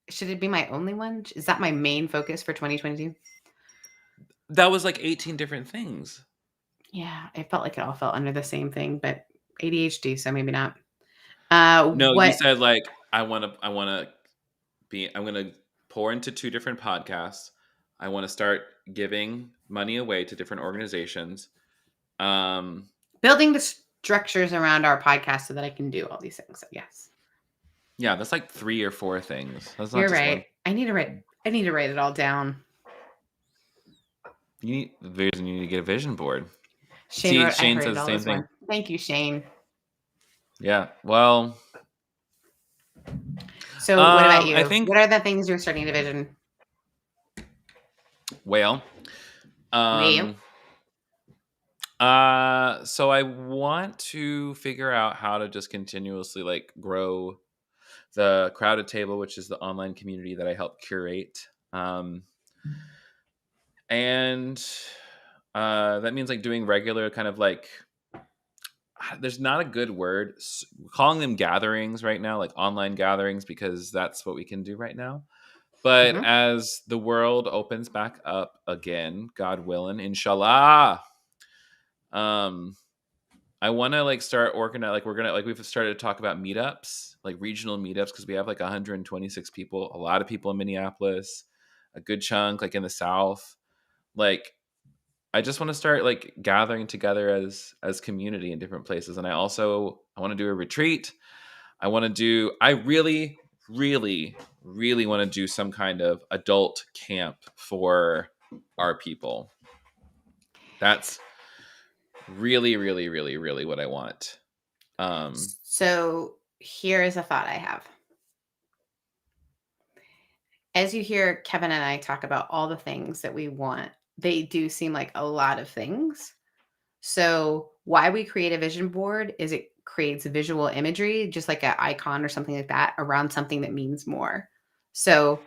Should it be my only one? Is that my main focus for 2022? That was like 18 different things. Yeah, it felt like it all fell under the same thing, but ADHD, so maybe not. No, you said like I'm gonna pour into 2 different podcasts. I want to start giving money away to different organizations. Building the structures around our podcast so that I can do all these things. So yes. Yeah, that's like 3 or 4 things. That's not You're just right. one. I need to write it all down. You need vision. You need to get a vision board. Shane says the same thing. Thank you, Shane. Yeah. Well. So what about you? I think, what are the things you're starting to vision? Well. So I want to figure out how to just continuously like grow the Crowded Table, which is the online community that I help curate. And that means like doing regular kind of like, there's not a good word, calling them gatherings right now, like online gatherings, because that's what we can do right now. But as the world opens back up again, God willing, inshallah, I want to like start organizing, we've started to talk about meetups, like regional meetups, because we have like 126 people, a lot of people in Minneapolis, a good chunk like in the South. Like, I just want to start like gathering together as community in different places. And I want to do a retreat. I really, really, really want to do some kind of adult camp for our people. That's really, really, really, really what I want. So here is a thought I have. As you hear Kevin and I talk about all the things that we want, they do seem like a lot of things. So why we create a vision board is it creates visual imagery, just like an icon or something like that around something that means more. So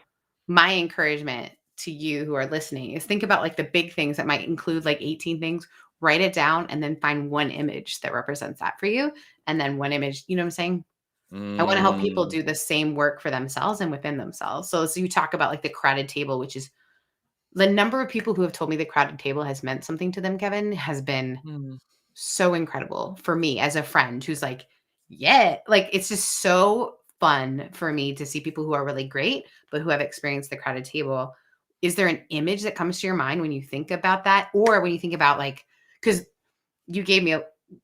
my encouragement to you who are listening is think about like the big things that might include like 18 things, write it down and then find one image that represents that for you. And then one image, you know what I'm saying? I want to help people do the same work for themselves and within themselves. So you talk about like the Crowded Table, which is the number of people who have told me the Crowded Table has meant something to them, Kevin, has been so incredible for me as a friend who's like, yeah, like it's just so fun for me to see people who are really great, but who have experienced the Crowded Table. Is there an image that comes to your mind when you think about that? Or when you think about like, because you gave me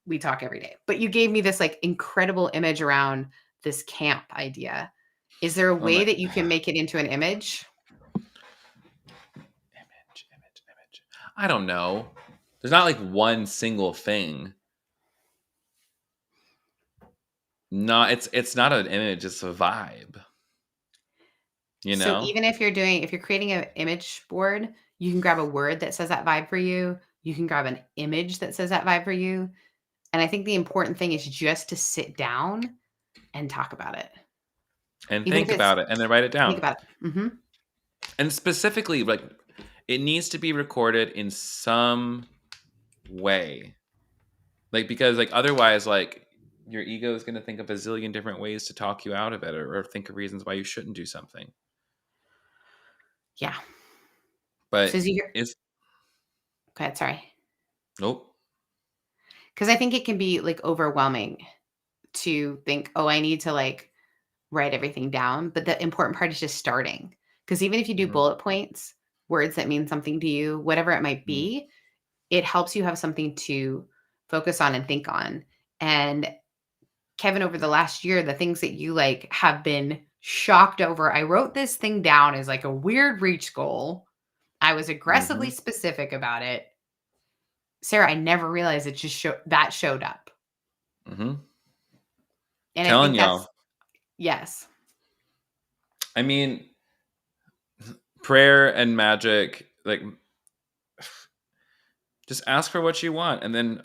we talk every day, but you gave me this like incredible image around this camp idea. Is there a way that you can make it into an image? Image. I don't know. There's not like one single thing. No, it's not an image, it's a vibe. You So know? even if you're creating an image board, you can grab a word that says that vibe for you. You can grab an image that says that vibe for you. And I think the important thing is just to sit down and talk about it. And Even if think it's about it and then write it think down. about it. And specifically, like, it needs to be recorded in some way. Like, because, like, otherwise, like, your ego is going to think of a zillion different ways to talk you out of it, or think of reasons why you shouldn't do something. Yeah. So But as you hear, it's go ahead, sorry. nope. Because I think it can be like overwhelming to think, oh, I need to like write everything down. But the important part is just starting. Because even if you do Mhm, bullet points, words that mean something to you, whatever it might mhm, be, it helps you have something to focus on and think on. And Kevin, over the last year, the things that you like have been shocked over. I wrote this thing down as like a weird reach goal. I was aggressively mhm, specific about it. Sarah, I never realized it just showed up. mhm. And I Telling think that's y'all. yes. I mean, prayer and magic, like, just ask for what you want, and then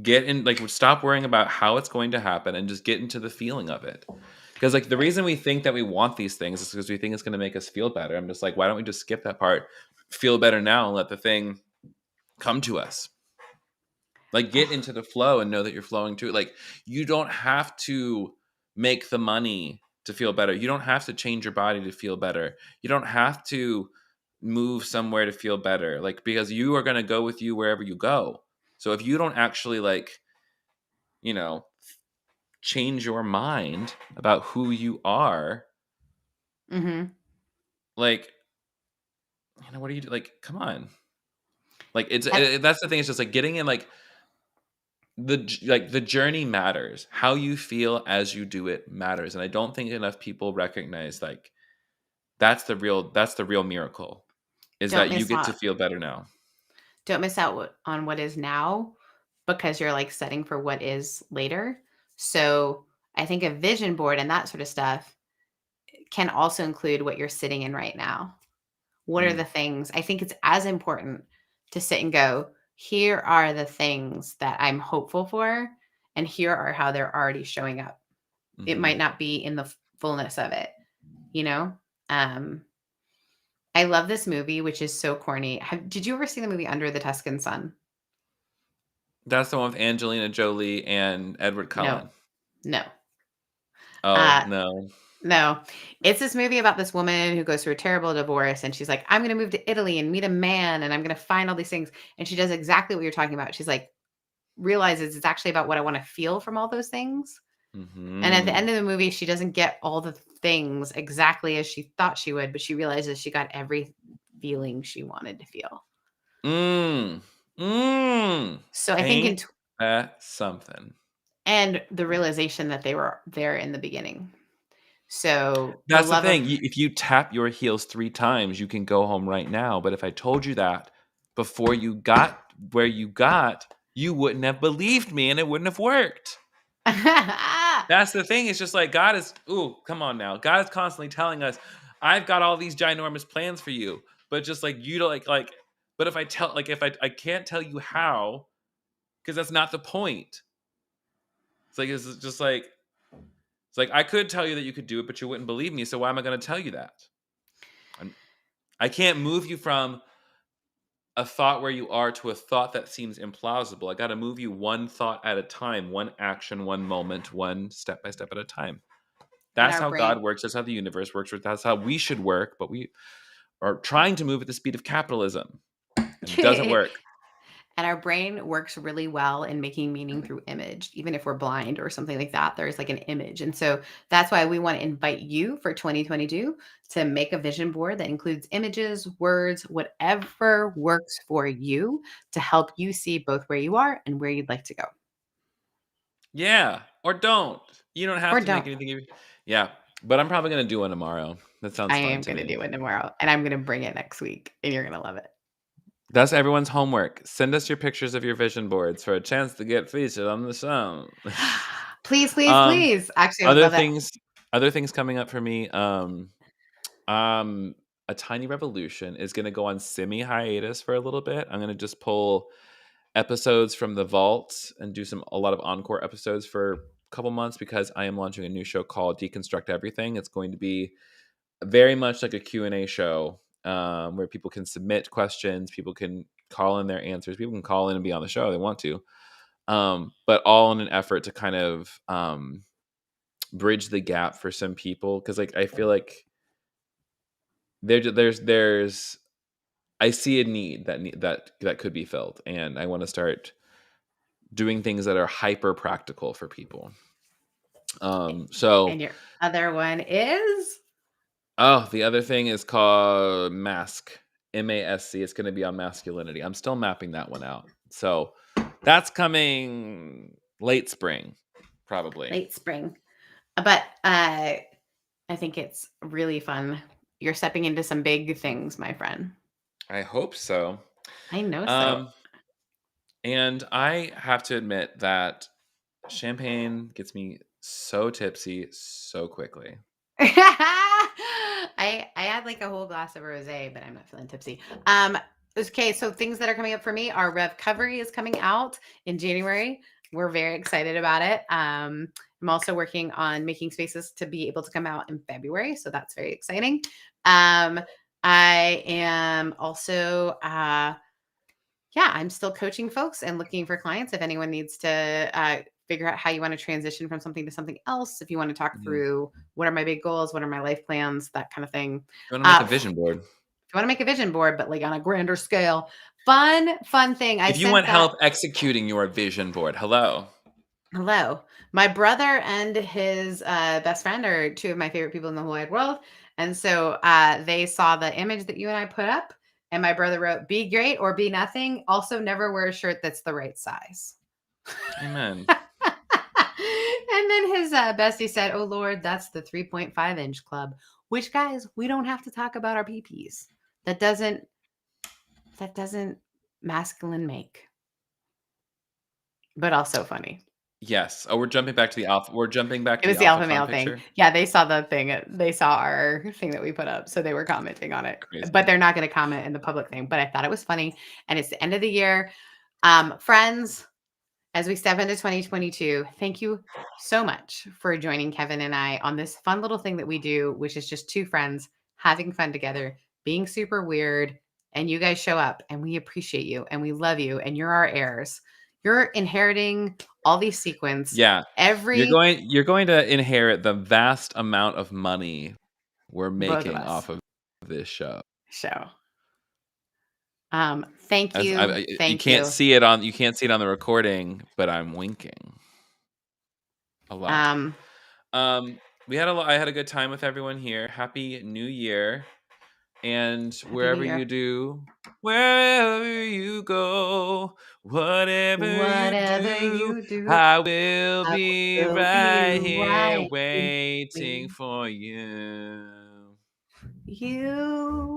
get in, like, stop worrying about how it's going to happen and just get into the feeling of it. Because, like, the Right. reason we think that we want these things is because we think it's going to make us feel better. I'm just like, why don't we just skip that part, feel better now, and let the thing come to us? Like, get into the flow and know that you're flowing to it. Like, you don't have to make the money to feel better. You don't have to change your body to feel better. You don't have to move somewhere to feel better. Like, because you are going to go with you wherever you go. So if you don't actually, like, you know, change your mind about who you are, Mhm. like, what are you like, come on. Like, And that's the thing. It's just like getting in, like, the journey matters. How you feel as you do it matters. And I don't think enough people recognize, like, that's the real miracle, is don't that you miss get to out. feel better now. Don't miss out on what is now because you're like setting for what is later. So I think a vision board and that sort of stuff can also include what you're sitting in right now. What are Mm, the things? I think it's as important to sit and go, here are the things that I'm hopeful for, and here are how they're already showing up. It mhm. might not be in the fullness of it, you know? Um, I love this movie, which is so corny. Did you ever see the movie Under the Tuscan Sun? That's the one with Angelina Jolie and Edward No, Cullen. no. Oh, Uh, no. no. It's this movie about this woman who goes through a terrible divorce and she's like, I'm going to move to Italy and meet a man and I'm going to find all these things. And she does exactly what you're talking about. She's like, realizes it's actually about what I want to feel from all those things. And at the Mhm. end of the movie, she doesn't get all the things exactly as she thought she would, but she realizes she got every feeling she wanted to feel. Mm. Mm. So I think Ain't that something? and the realization that they were there in the beginning. So the That's the love of thing. If you tap your heels 3 times, you can go home right now. But if I told you that before you got where you got, you wouldn't have believed me and it wouldn't have worked. That's the thing. It's just like God is, ooh, come on now. God is constantly telling us, I've got all these ginormous plans for you. But just like you don't but if I tell, like, if I can't tell you how, because that's not the point. It's just like, it's like I could tell you that you could do it, but you wouldn't believe me. So why am I going to tell you that? I'm, I can't move you from a thought where you are to a thought that seems implausible. I got to move you one thought at a time, one action, one moment, one step by step at a time. and That's our how God brain. works. That's how the universe works. That's how we should work. But we are trying to move at the speed of capitalism, and it doesn't work. And our brain works really well in making meaning through image. Even if we're blind or something like that, there's like an image. And so that's why we want to invite you for 2022 to make a vision board that includes images, words, whatever works for you to help you see both where you are and where you'd like to go. Yeah, or don't. You don't have Or to make don't. anything. Yeah, but I'm probably gonna do one tomorrow. That I sounds fun am to going to me. do it tomorrow and I'm going to bring it next week and you're going to love it. That's everyone's homework. Send us your pictures of your vision boards for a chance to get featured on the show. Please, please, Um, please. Actually, I would other love that. things coming up for me. A Tiny Revolution is going to go on semi hiatus for a little bit. I'm going to just pull episodes from the vault and do a lot of encore episodes for a couple months because I am launching a new show called Deconstruct Everything. It's going to be very much like a Q&A show where people can submit questions, people can call in their answers, people can call in and be on the show if they want to, but all in an effort to kind of bridge the gap for some people because like I feel like there's I see a need that could be filled, and I want to start doing things that are hyper practical for people. So And your other one is? the other thing is called Mask, MASC. It's going to be on masculinity. I'm still mapping that one out. So that's coming late spring, probably. Late spring. But I think it's really fun. You're stepping into some big things, my friend. I hope so. I know so. And I have to admit that champagne gets me so tipsy so quickly. I had like a whole glass of rosé, but I'm not feeling tipsy. Okay, so things that are coming up for me are Recovery is coming out in January. We're very excited about it. I'm also working on making spaces to be able to come out in February, so that's very exciting. I am also I'm still coaching folks and looking for clients if anyone needs to figure out how you want to transition from something to something else. If you want to talk through what are my big goals, what are my life plans, that kind of thing. You want to make a vision board. If you want to make a vision board, but like on a grander scale, fun thing. If you want help executing your vision board, hello. My brother and his best friend are two of my favorite people in the whole wide world. And so they saw the image that you and I put up. And my brother wrote, be great or be nothing. Also, never wear a shirt that's the right size. Amen. And then his bestie said, oh, Lord, that's the 3.5 inch club, which, guys, we don't have to talk about our PPs. That doesn't masculine make. But also funny. Yes. Oh, we're jumping back to the alpha. We're jumping back to the alpha male thing. Yeah, they saw the thing. They saw our thing that we put up, so they were commenting on it. Crazy. But they're not going to comment in the public thing. But I thought it was funny, and it's the end of the year. Friends, as we step into 2022, thank you so much for joining Kevin and I on this fun little thing that we do, which is just two friends having fun together, being super weird, and you guys show up, and we appreciate you, and we love you, and you're our heirs. You're inheriting all these sequins. Yeah. You're going to inherit the vast amount of money we're making off of this show. Thank you. You can't see it on the recording, but I'm winking a lot. I had a good time with everyone here. Happy New Year. And wherever you go, whatever you do, I will be right here waiting for you.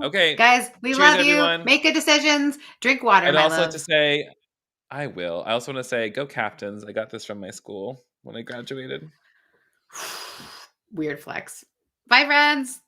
Okay, guys, we love you. Everyone. Make good decisions. Drink water. I'd also like to say, I also want to say, go Captains. I got this from my school when I graduated. Weird flex. Bye, friends.